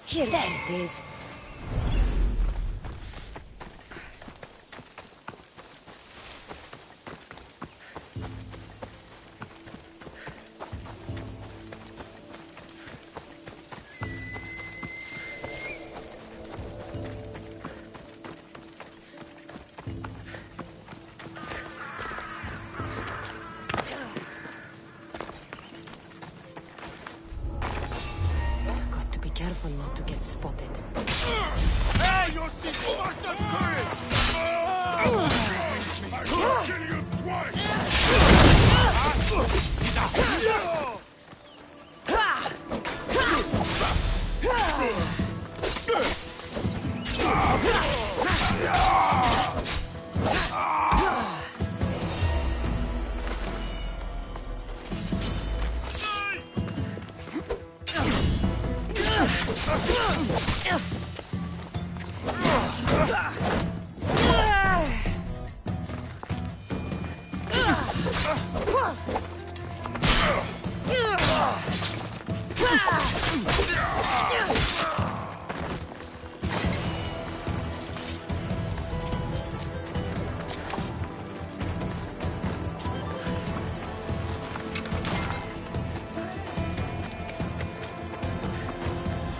Here, there it is. Careful not to get spotted. Hey, you're sick! Bastard courage! I will kill you twice!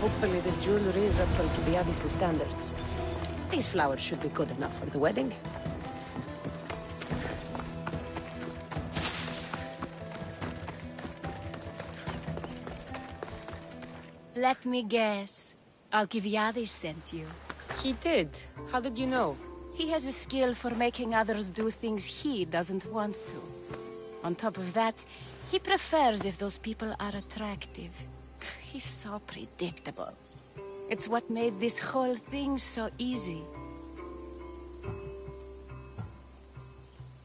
Hopefully this jewelry is up to Alcibiades' standards. These flowers should be good enough for the wedding. Let me guess. Alcibiades sent you. He did. How did you know? He has a skill for making others do things he doesn't want to. On top of that, he prefers if those people are attractive. He's so predictable. It's what made this whole thing so easy.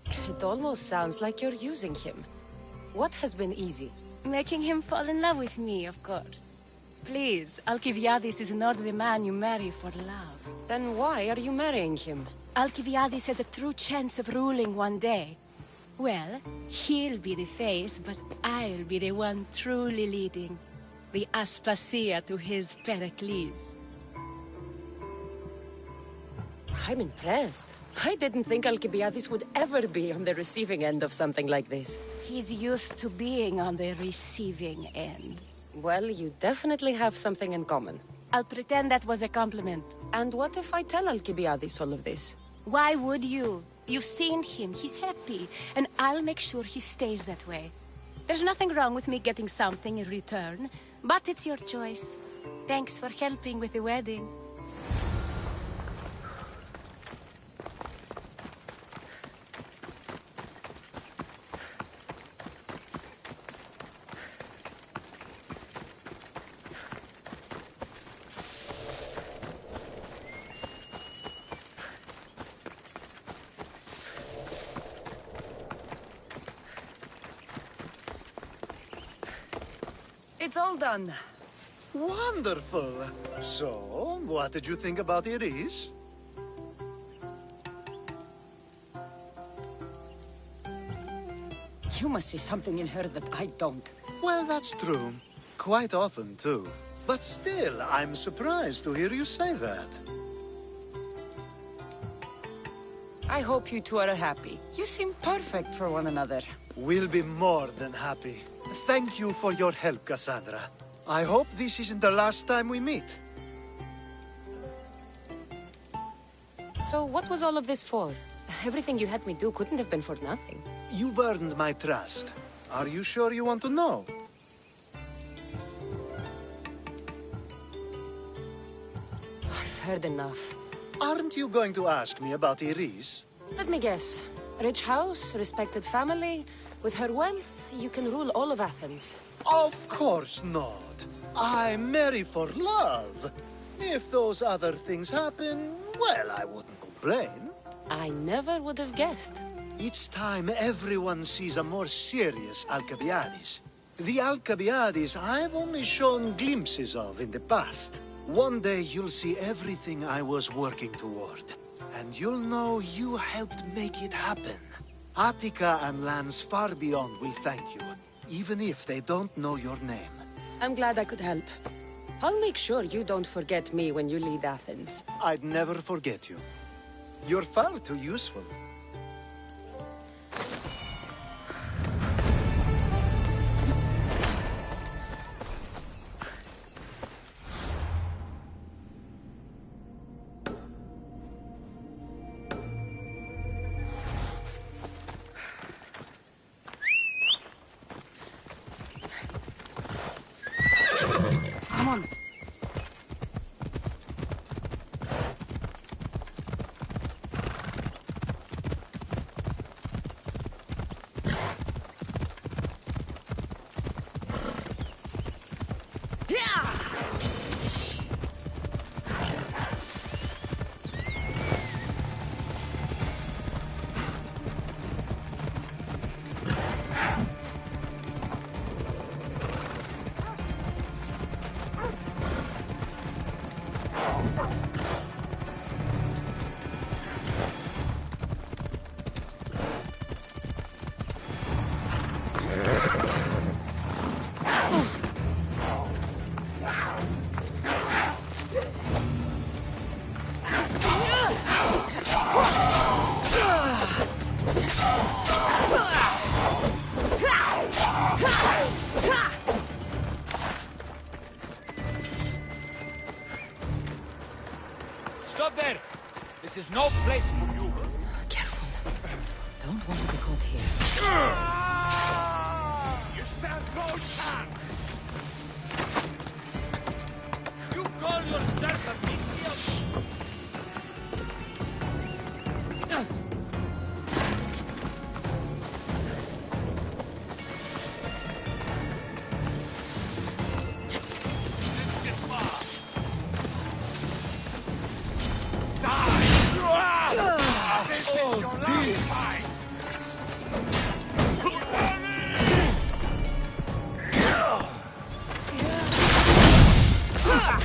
It almost sounds like you're using him. What has been easy? Making him fall in love with me, of course. Please, Alcibiades is not the man you marry for love. Then why are you marrying him? Alcibiades has a true chance of ruling one day. Well, he'll be the face, but I'll be the one truly leading. The Aspasia to his Pericles. I'm impressed. I didn't think Alcibiades would ever be on the receiving end of something like this. He's used to being on the receiving end. Well, you definitely have something in common. I'll pretend that was a compliment. And what if I tell Alcibiades all of this? Why would you? You've seen him, he's happy, and I'll make sure he stays that way. There's nothing wrong with me getting something in return, but it's your choice. Thanks for helping with the wedding. It's all done. Wonderful. So, what did you think about Iris? You must see something in her that I don't. Well, that's true. Quite often, too. But still, I'm surprised to hear you say that. I hope you two are happy. You seem perfect for one another. We'll be more than happy. Thank you for your help, Cassandra. I hope this isn't the last time we meet. So what was all of this for? Everything you had me do couldn't have been for nothing. You've earned my trust. Are you sure you want to know? I've heard enough. Aren't you going to ask me about Iris? Let me guess. Rich house, respected family. With her wealth, you can rule all of Athens. Of course not. I marry for love. If those other things happen, well, I wouldn't complain. I never would have guessed. Each time everyone sees a more serious Alcibiades. The Alcibiades I've only shown glimpses of in the past. One day you'll see everything I was working toward. And you'll know you helped make it happen. Attica and lands far beyond will thank you, even if they don't know your name. I'm glad I could help. I'll make sure you don't forget me when you lead Athens. I'd never forget you. You're far too useful. Come on. Stop there! This is no place for you. Careful. Don't want to be caught here. You stand no chance! You call yourself a Mystian? Ah!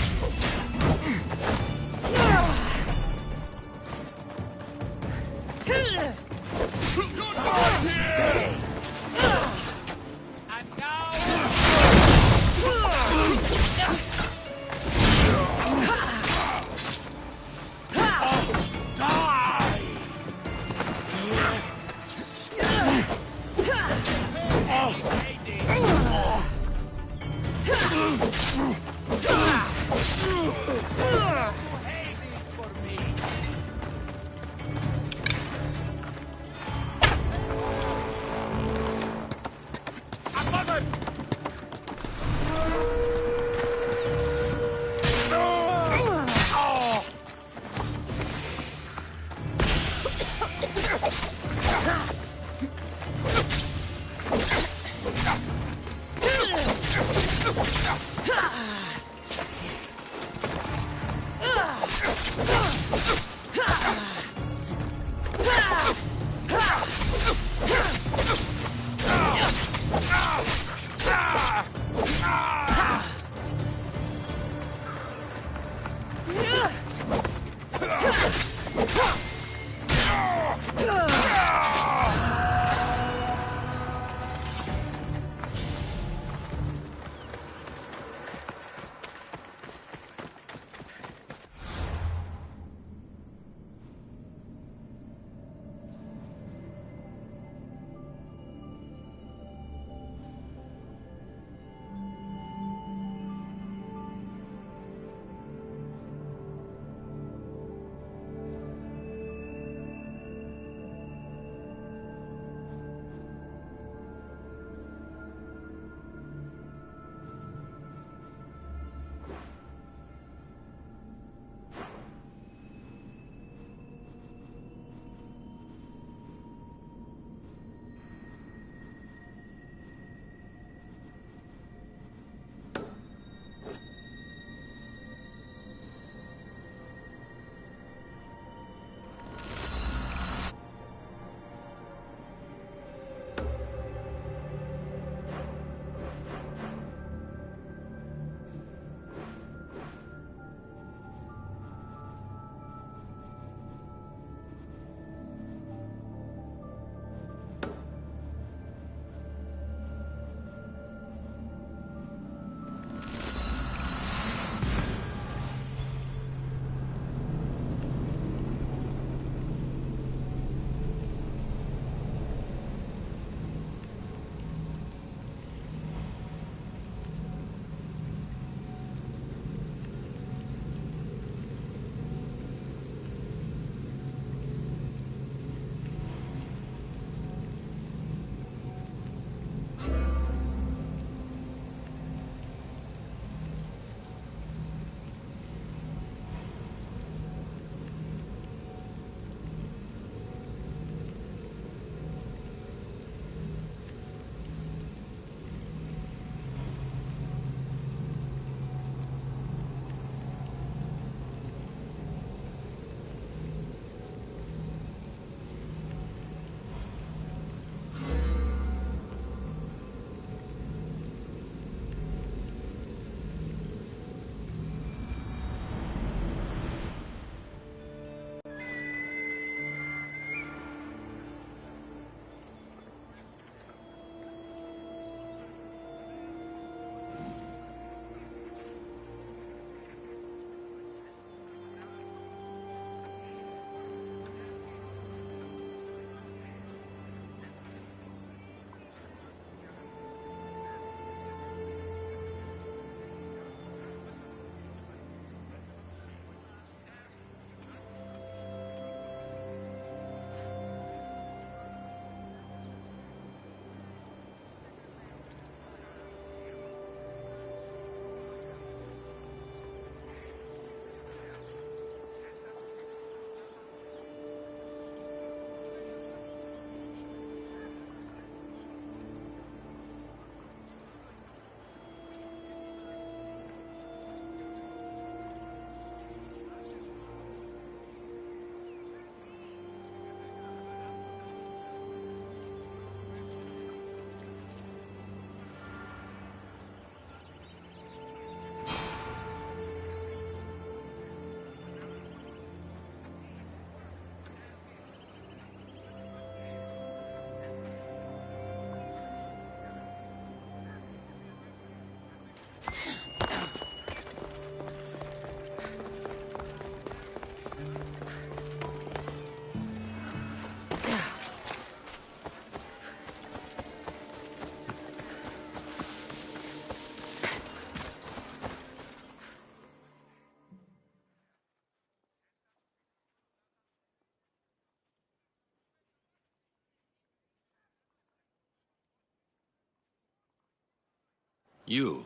You.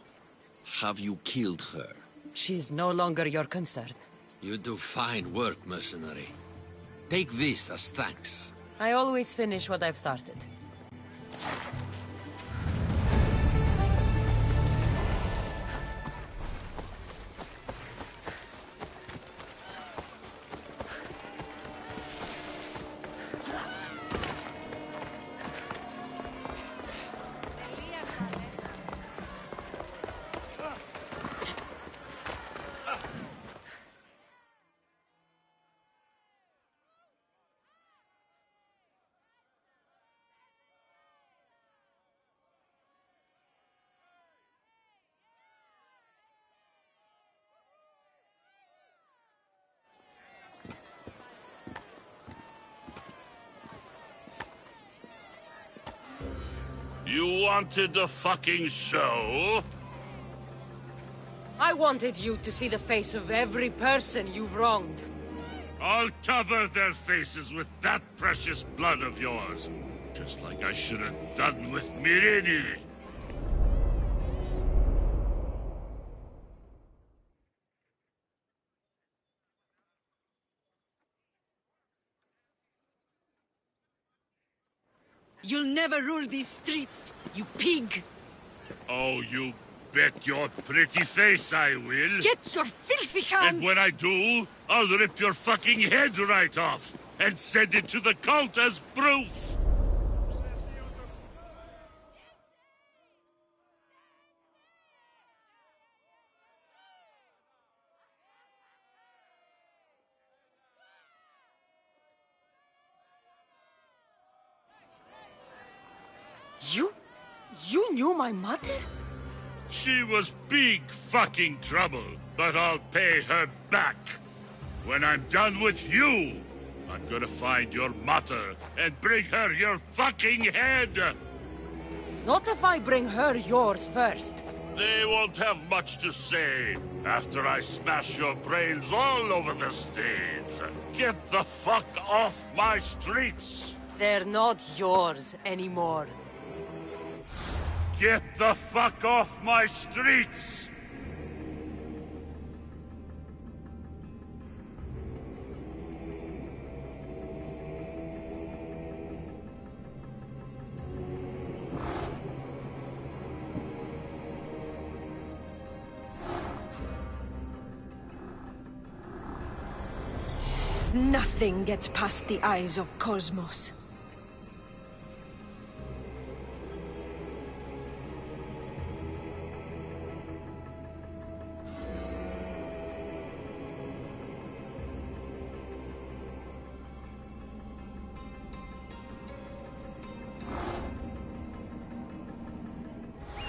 Have you killed her? She's no longer your concern. You do fine work, mercenary. Take this as thanks. I always finish what I've started. You wanted the fucking show? I wanted you to see the face of every person you've wronged. I'll cover their faces with that precious blood of yours. Just like I should have done with Mirini. You'll never rule these streets, you pig! Oh, you bet your pretty face I will. Get your filthy hands! And when I do, I'll rip your fucking head right off and send it to the cult as proof! You knew my mother? She was big fucking trouble, but I'll pay her back. When I'm done with you, I'm gonna find your mother and bring her your fucking head! Not if I bring her yours first. They won't have much to say after I smash your brains all over the stage. Get the fuck off my streets! They're not yours anymore. Get the fuck off my streets! Nothing gets past the eyes of Cosmos.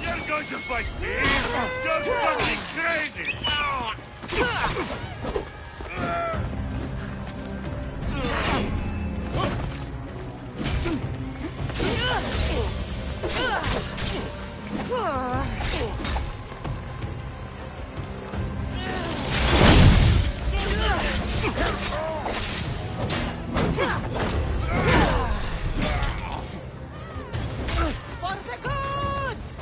You're going to fight me? You're fucking crazy! For the gods!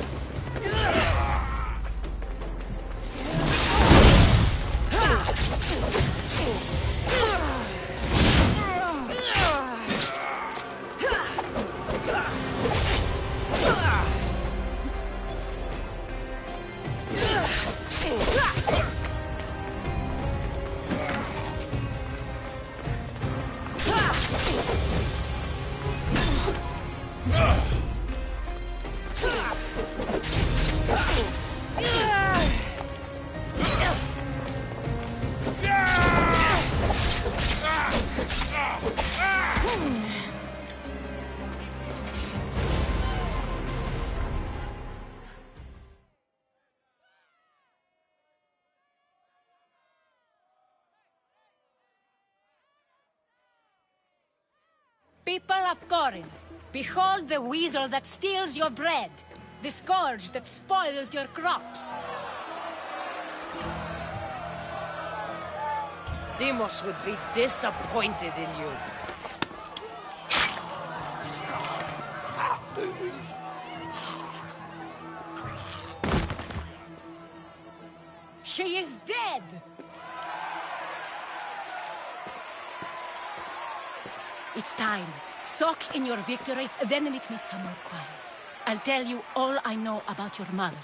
People of Corinth, behold the weasel that steals your bread, the scourge that spoils your crops. Demos would be disappointed in you. He is dead! It's time. Soak in your victory, then meet me somewhere quiet. I'll tell you all I know about your mother.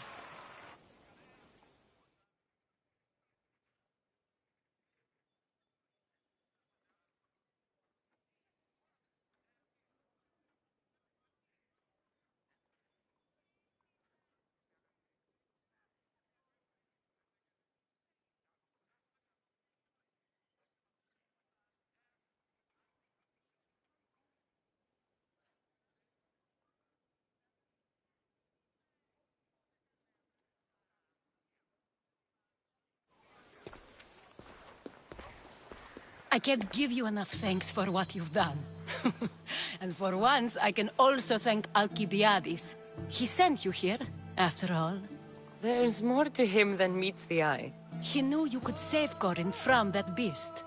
I can't give you enough thanks for what you've done. And for once, I can also thank Alcibiades. He sent you here, after all. There's more to him than meets the eye. He knew you could save Corinth from that beast.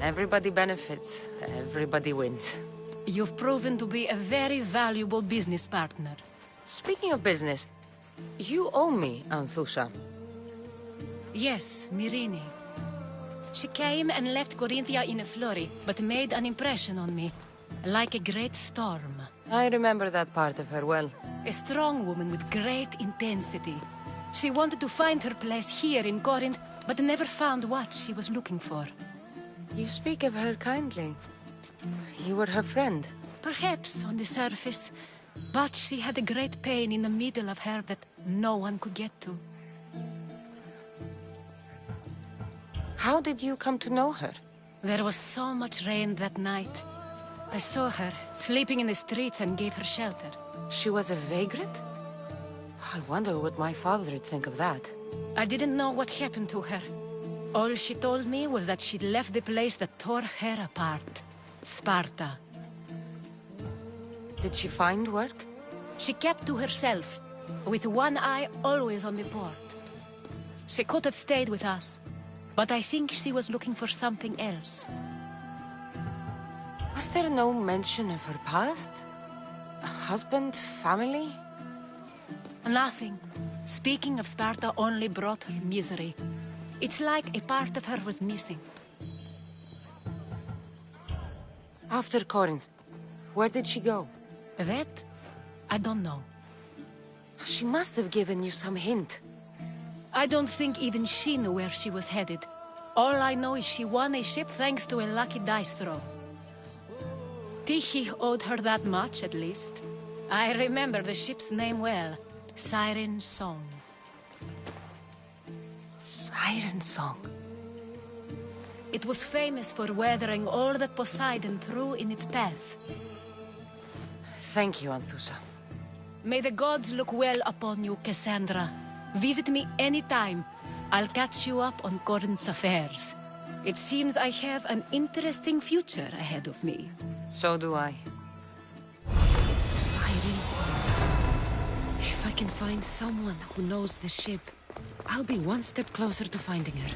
Everybody benefits, everybody wins. You've proven to be a very valuable business partner. Speaking of business, you owe me, Anthusha. Yes, Myrine. She came and left Corinthia in a flurry, but made an impression on me. Like a great storm. I remember that part of her well. A strong woman with great intensity. She wanted to find her place here in Corinth, but never found what she was looking for. You speak of her kindly. You were her friend. Perhaps on the surface, but she had a great pain in the middle of her that no one could get to. How did you come to know her? There was so much rain that night. I saw her, sleeping in the streets, and gave her shelter. She was a vagrant? I wonder what my father would think of that. I didn't know what happened to her. All she told me was that she'd left the place that tore her apart. Sparta. Did she find work? She kept to herself, with one eye always on the port. She could have stayed with us, but I think she was looking for something else. Was there no mention of her past? A husband, family? Nothing. Speaking of Sparta only brought her misery. It's like a part of her was missing. After Corinth, where did she go? That? I don't know. She must have given you some hint. I don't think even she knew where she was headed. All I know is she won a ship thanks to a lucky dice throw. Tyche owed her that much, at least. I remember the ship's name well. Siren Song. Siren Song. It was famous for weathering all that Poseidon threw in its path. Thank you, Anthusha. May the gods look well upon you, Cassandra. Visit me anytime. I'll catch you up on Corinth's affairs. It seems I have an interesting future ahead of me. So do I. Siren Song. If I can find someone who knows the ship, I'll be one step closer to finding her.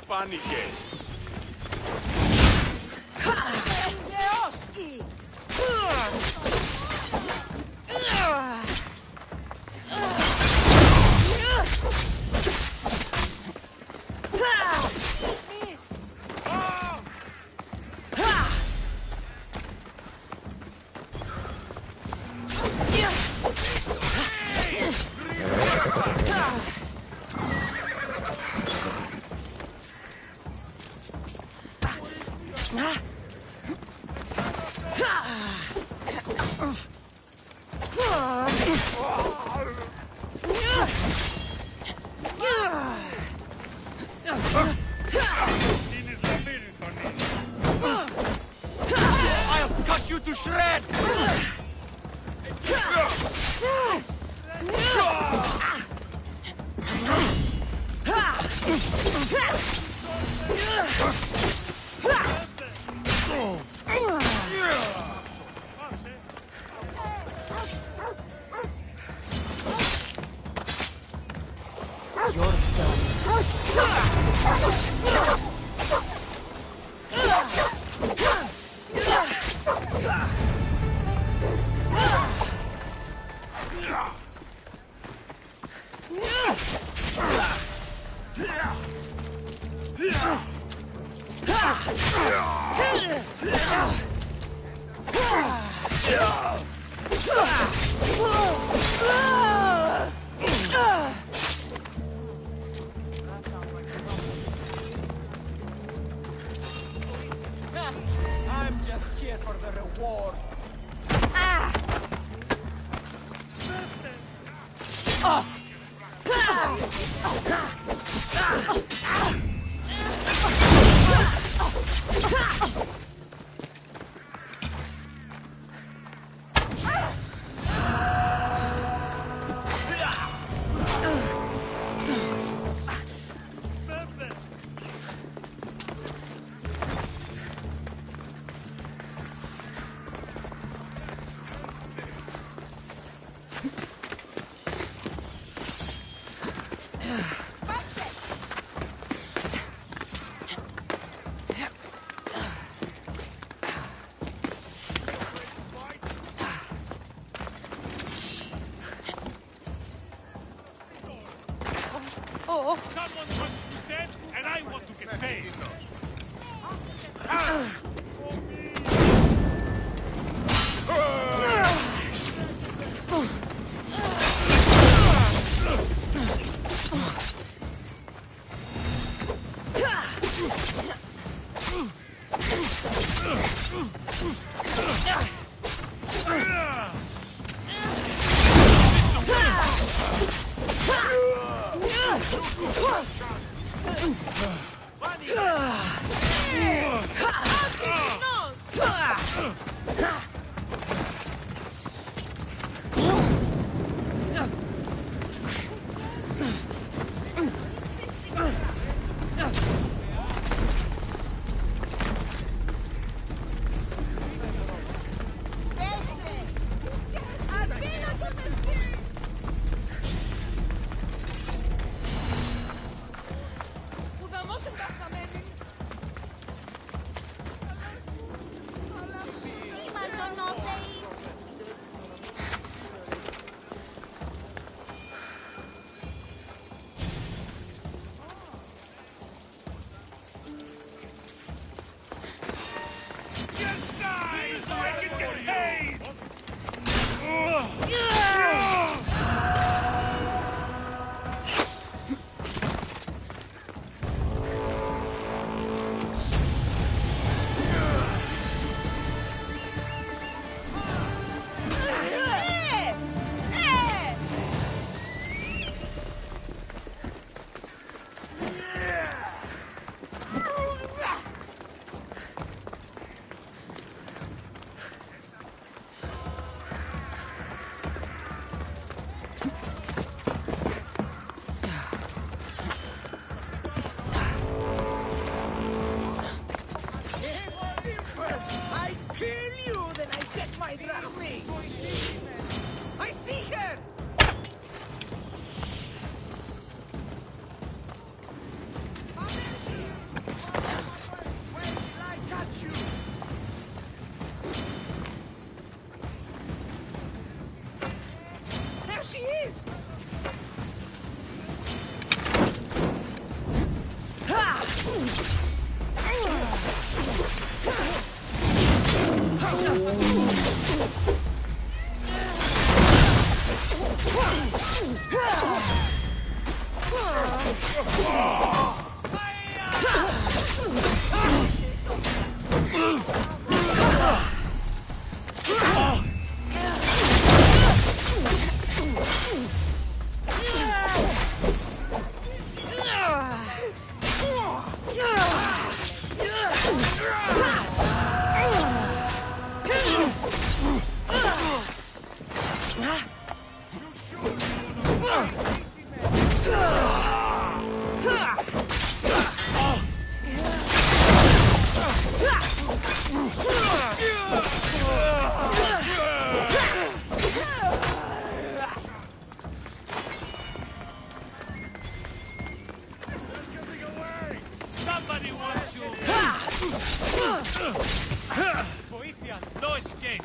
Πάνηκε. I'll cut you to shreds! I'm just here for the reward. Someone wants to dead, and I want to get paid. Voitia, no escape!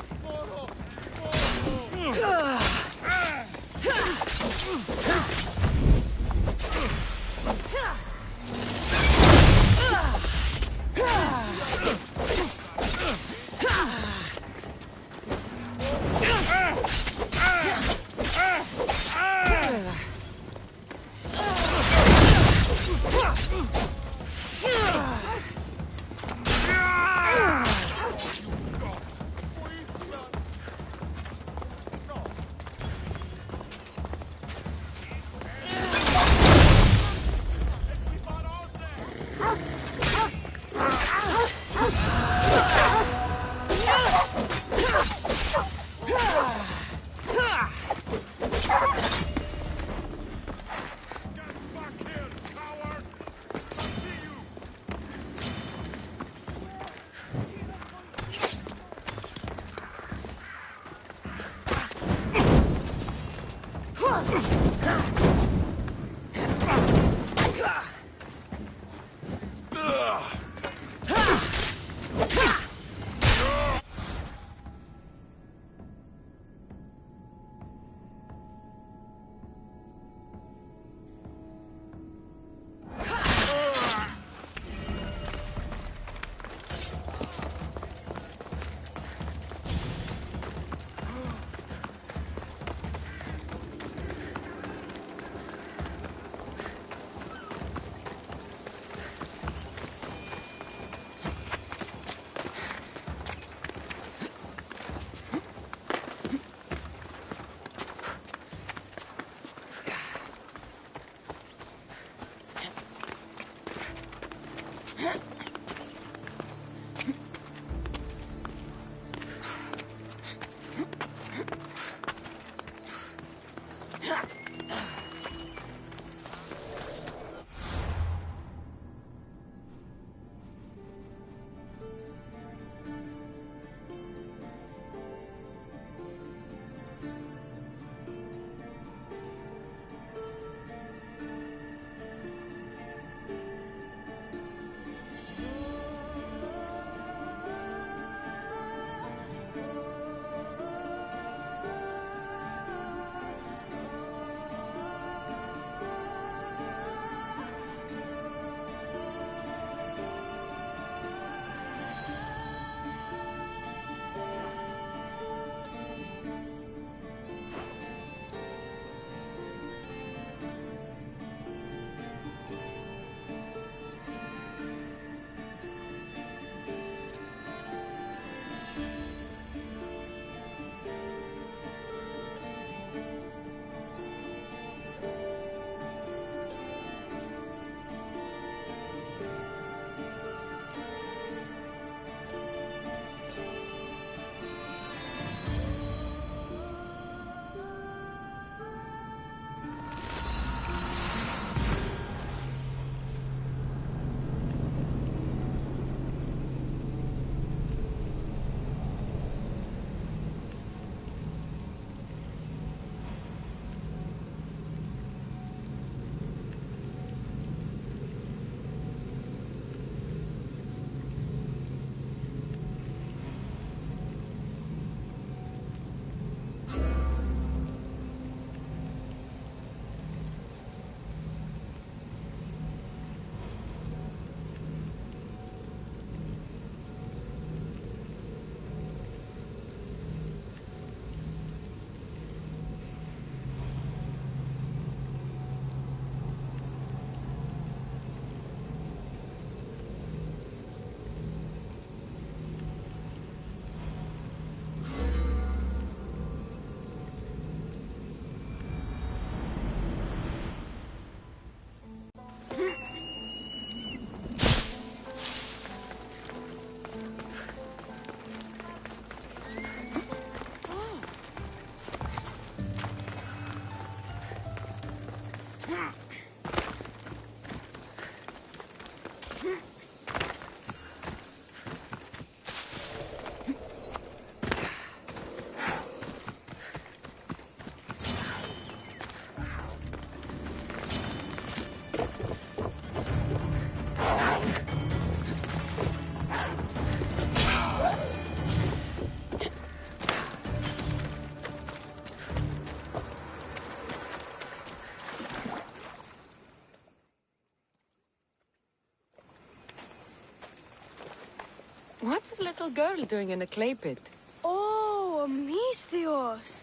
What's a little girl doing in a clay pit? Oh, Misthios.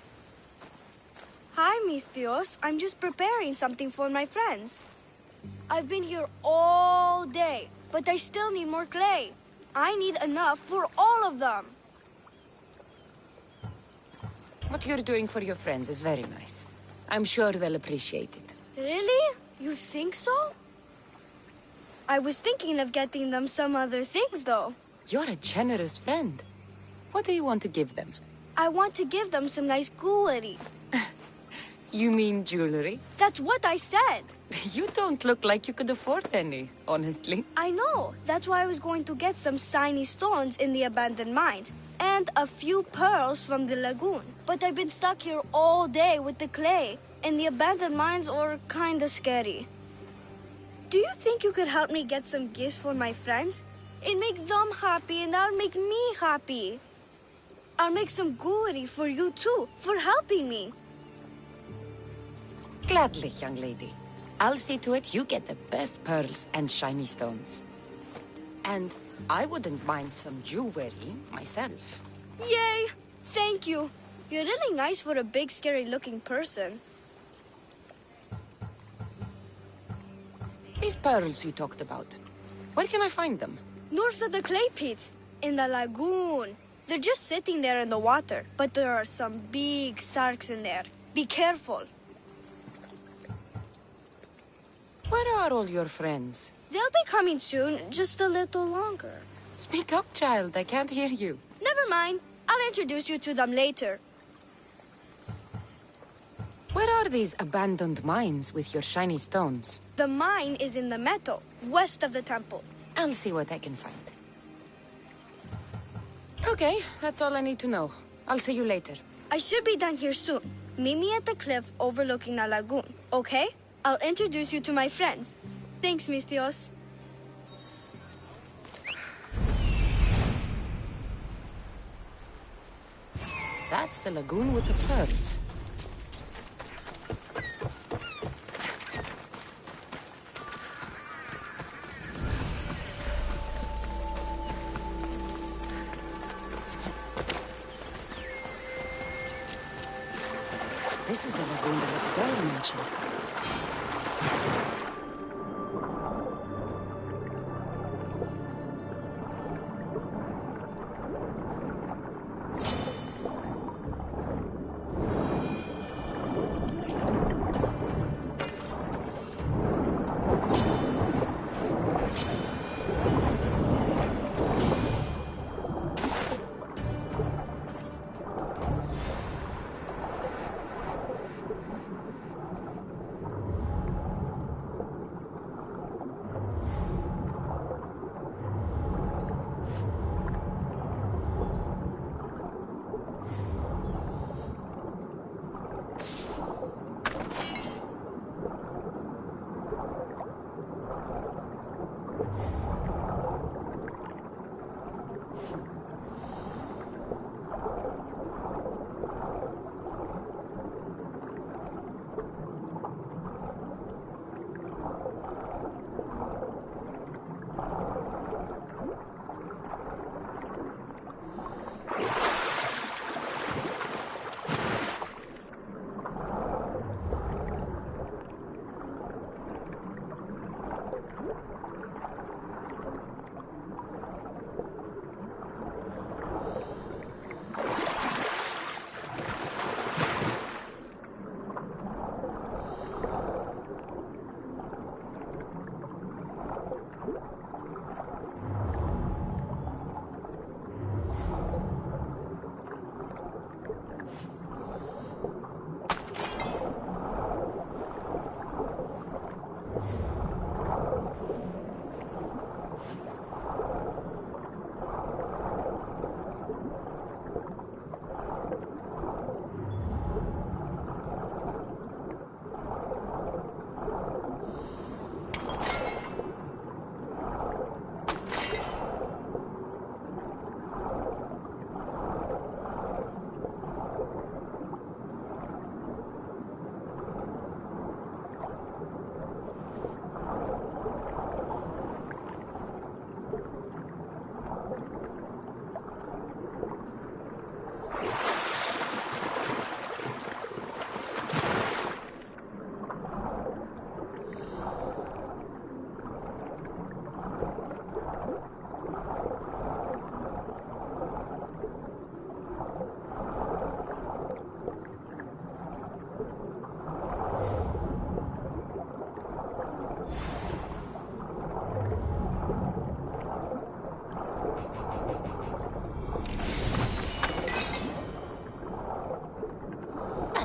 Hi, Misthios. I'm just preparing something for my friends. I've been here all day, but I still need more clay. I need enough for all of them. What you're doing for your friends is very nice. I'm sure they'll appreciate it. Really? You think so? I was thinking of getting them some other things, though. You're a generous friend. What do you want to give them? I want to give them some nice jewelry. You mean jewelry? That's what I said. You don't look like you could afford any, honestly. I know. That's why I was going to get some shiny stones in the abandoned mines and a few pearls from the lagoon. But I've been stuck here all day with the clay, and the abandoned mines are kinda scary. Do you think you could help me get some gifts for my friends? It'd make them happy, and that'll make me happy. I'll make some jewelry for you too, for helping me. Gladly, young lady. I'll see to it you get the best pearls and shiny stones. And I wouldn't mind some jewelry myself. Yay! Thank you. You're really nice for a big, scary-looking person. These pearls you talked about, where can I find them? North of the clay pits, in the lagoon. They're just sitting there in the water, but there are some big sharks in there. Be careful. Where are all your friends? They'll be coming soon, just a little longer. Speak up, child. I can't hear you. Never mind. I'll introduce you to them later. Where are these abandoned mines with your shiny stones? The mine is in the meadow, west of the temple. I'll see what I can find. Okay, that's all I need to know. I'll see you later. I should be done here soon. Meet me at the cliff overlooking the lagoon, okay? I'll introduce you to my friends. Thanks, Misthios. That's the lagoon with the pearls. This is the lagoon the little girl mentioned.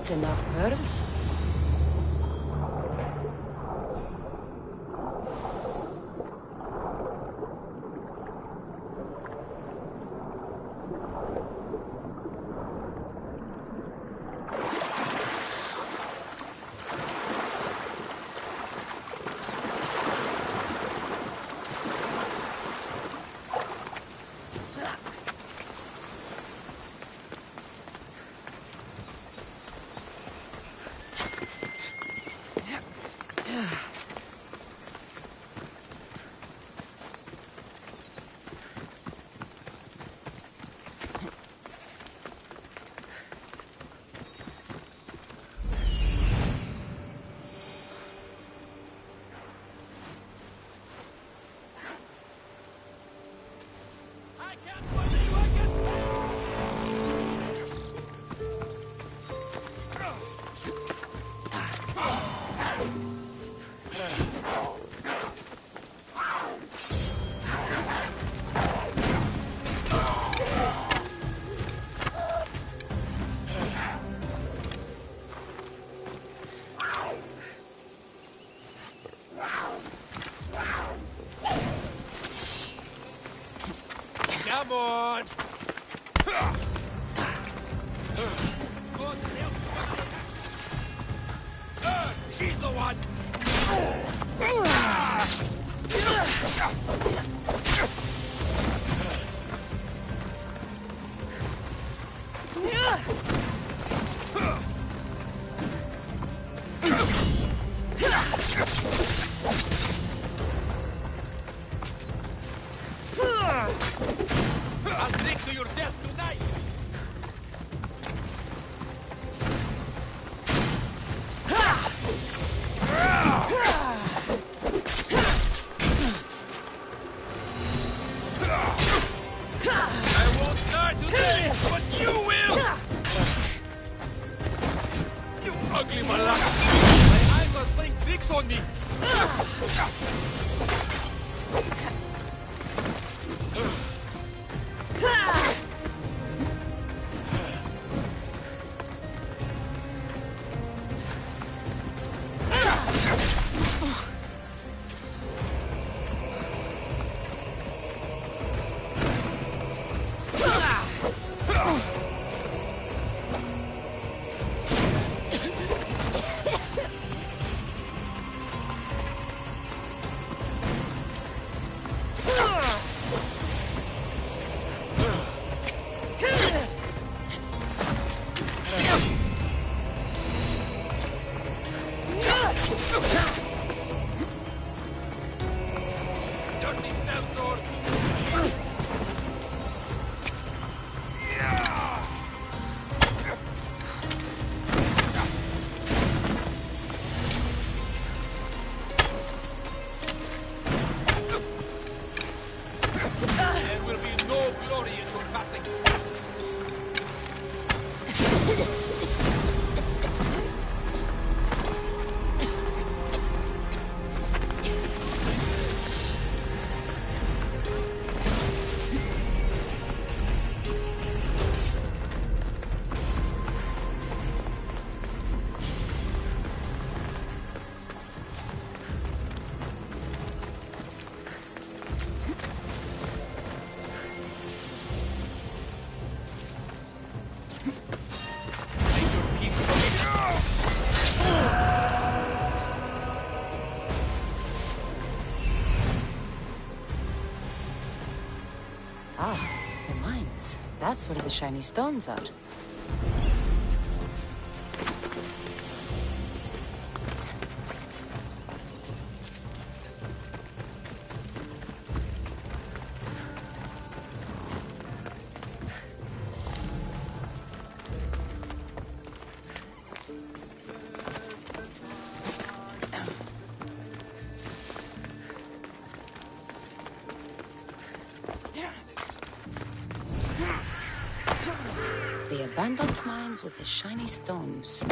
That's enough pearls. Come on! She's the one! I'll drink to your death tonight! I won't start today, but you will! You ugly malaka! My eyes are playing tricks on me! Dirty sensor! There will be no glory in your passing. Ah, the mines. That's where the shiny stones are. The abandoned mines with the shiny stones.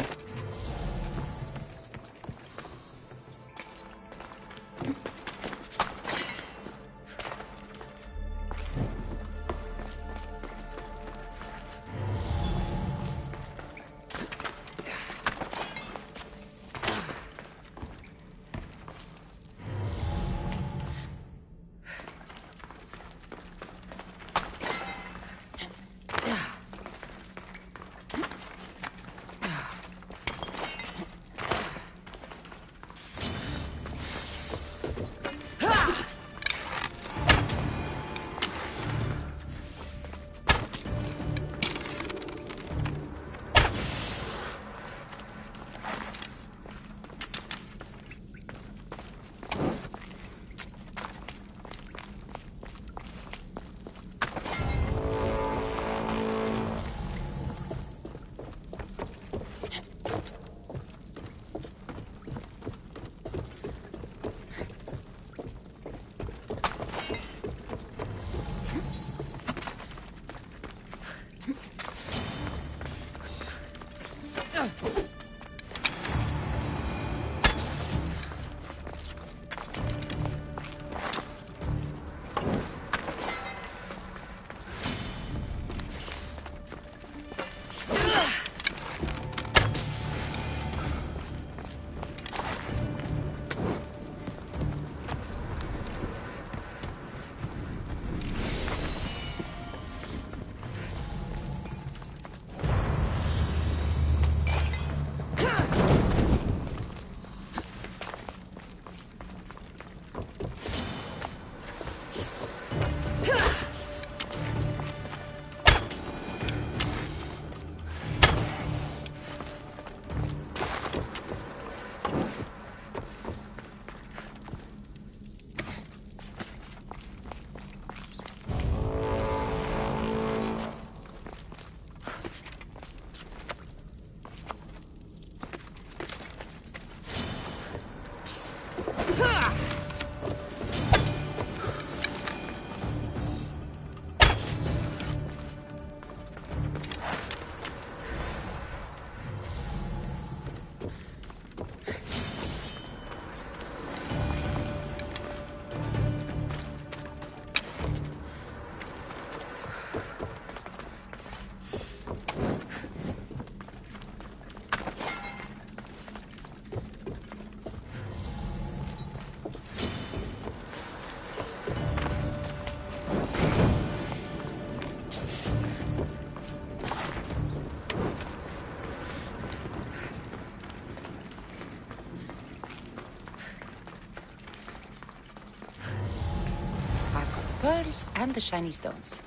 Pearls and the shiny stones.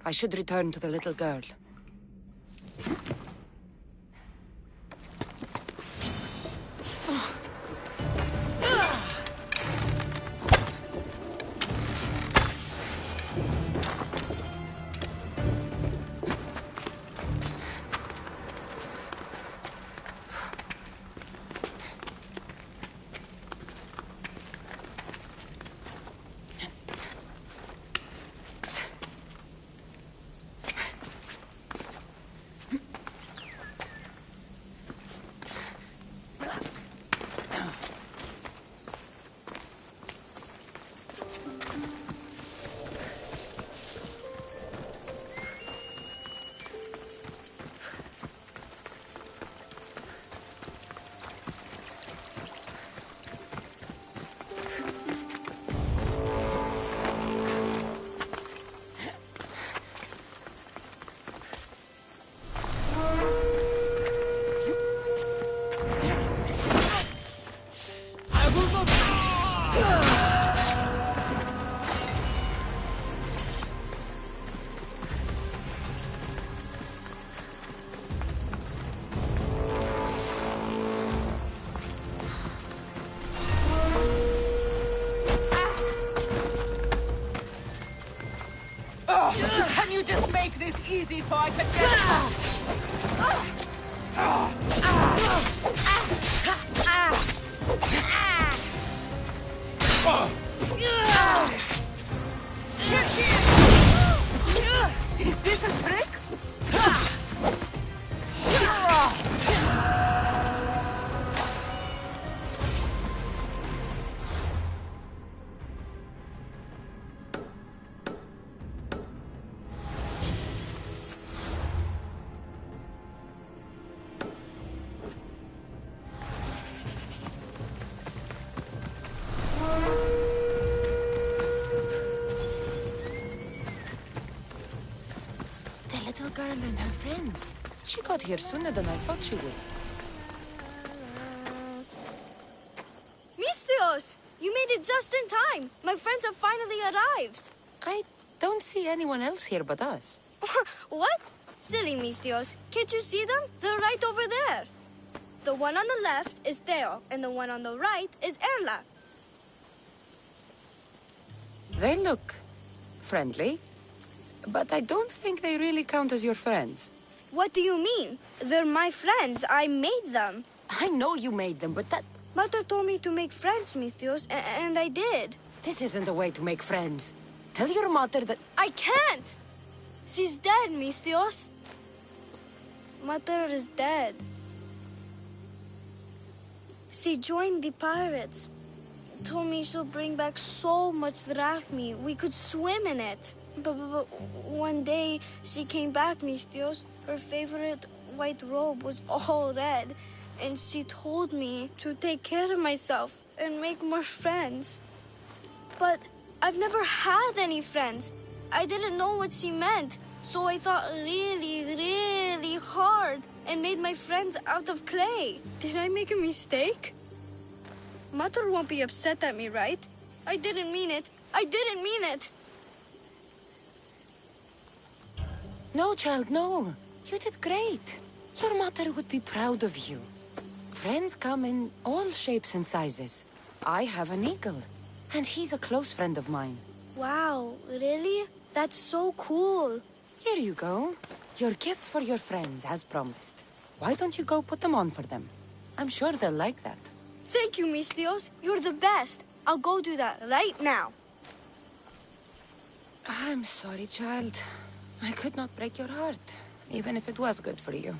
I should return to the little girl. Can you just make this easy so I can Is this a trick? Girl and her friends. She got here sooner than I thought she would. Misthios! You made it just in time! My friends have finally arrived! I don't see anyone else here but us. What? Silly Misthios. Can't you see them? They're right over there. The one on the left is Theo, and the one on the right is Erla. They look friendly, but I don't think they really count as your friends. What do you mean? They're my friends. I made them. I know you made them, but that... Mother told me to make friends, Misthios, and I did. This isn't the way to make friends. Tell your mother that... I can't! She's dead, Misthios. Mother is dead. She joined the pirates. Told me she'll bring back so much drachmi. We could swim in it. But one day, she came back, Misthios. Her favorite white robe was all red. And she told me to take care of myself and make more friends. But I've never had any friends. I didn't know what she meant. So I thought really, really hard and made my friends out of clay. Did I make a mistake? Mother won't be upset at me, right? I didn't mean it. I didn't mean it. No, child, no. You did great. Your mother would be proud of you. Friends come in all shapes and sizes. I have an eagle, and he's a close friend of mine. Wow, really? That's so cool. Here you go. Your gifts for your friends, as promised. Why don't you go put them on for them? I'm sure they'll like that. Thank you, Misthios. You're the best. I'll go do that right now. I'm sorry, child. I could not break your heart, even if it was good for you.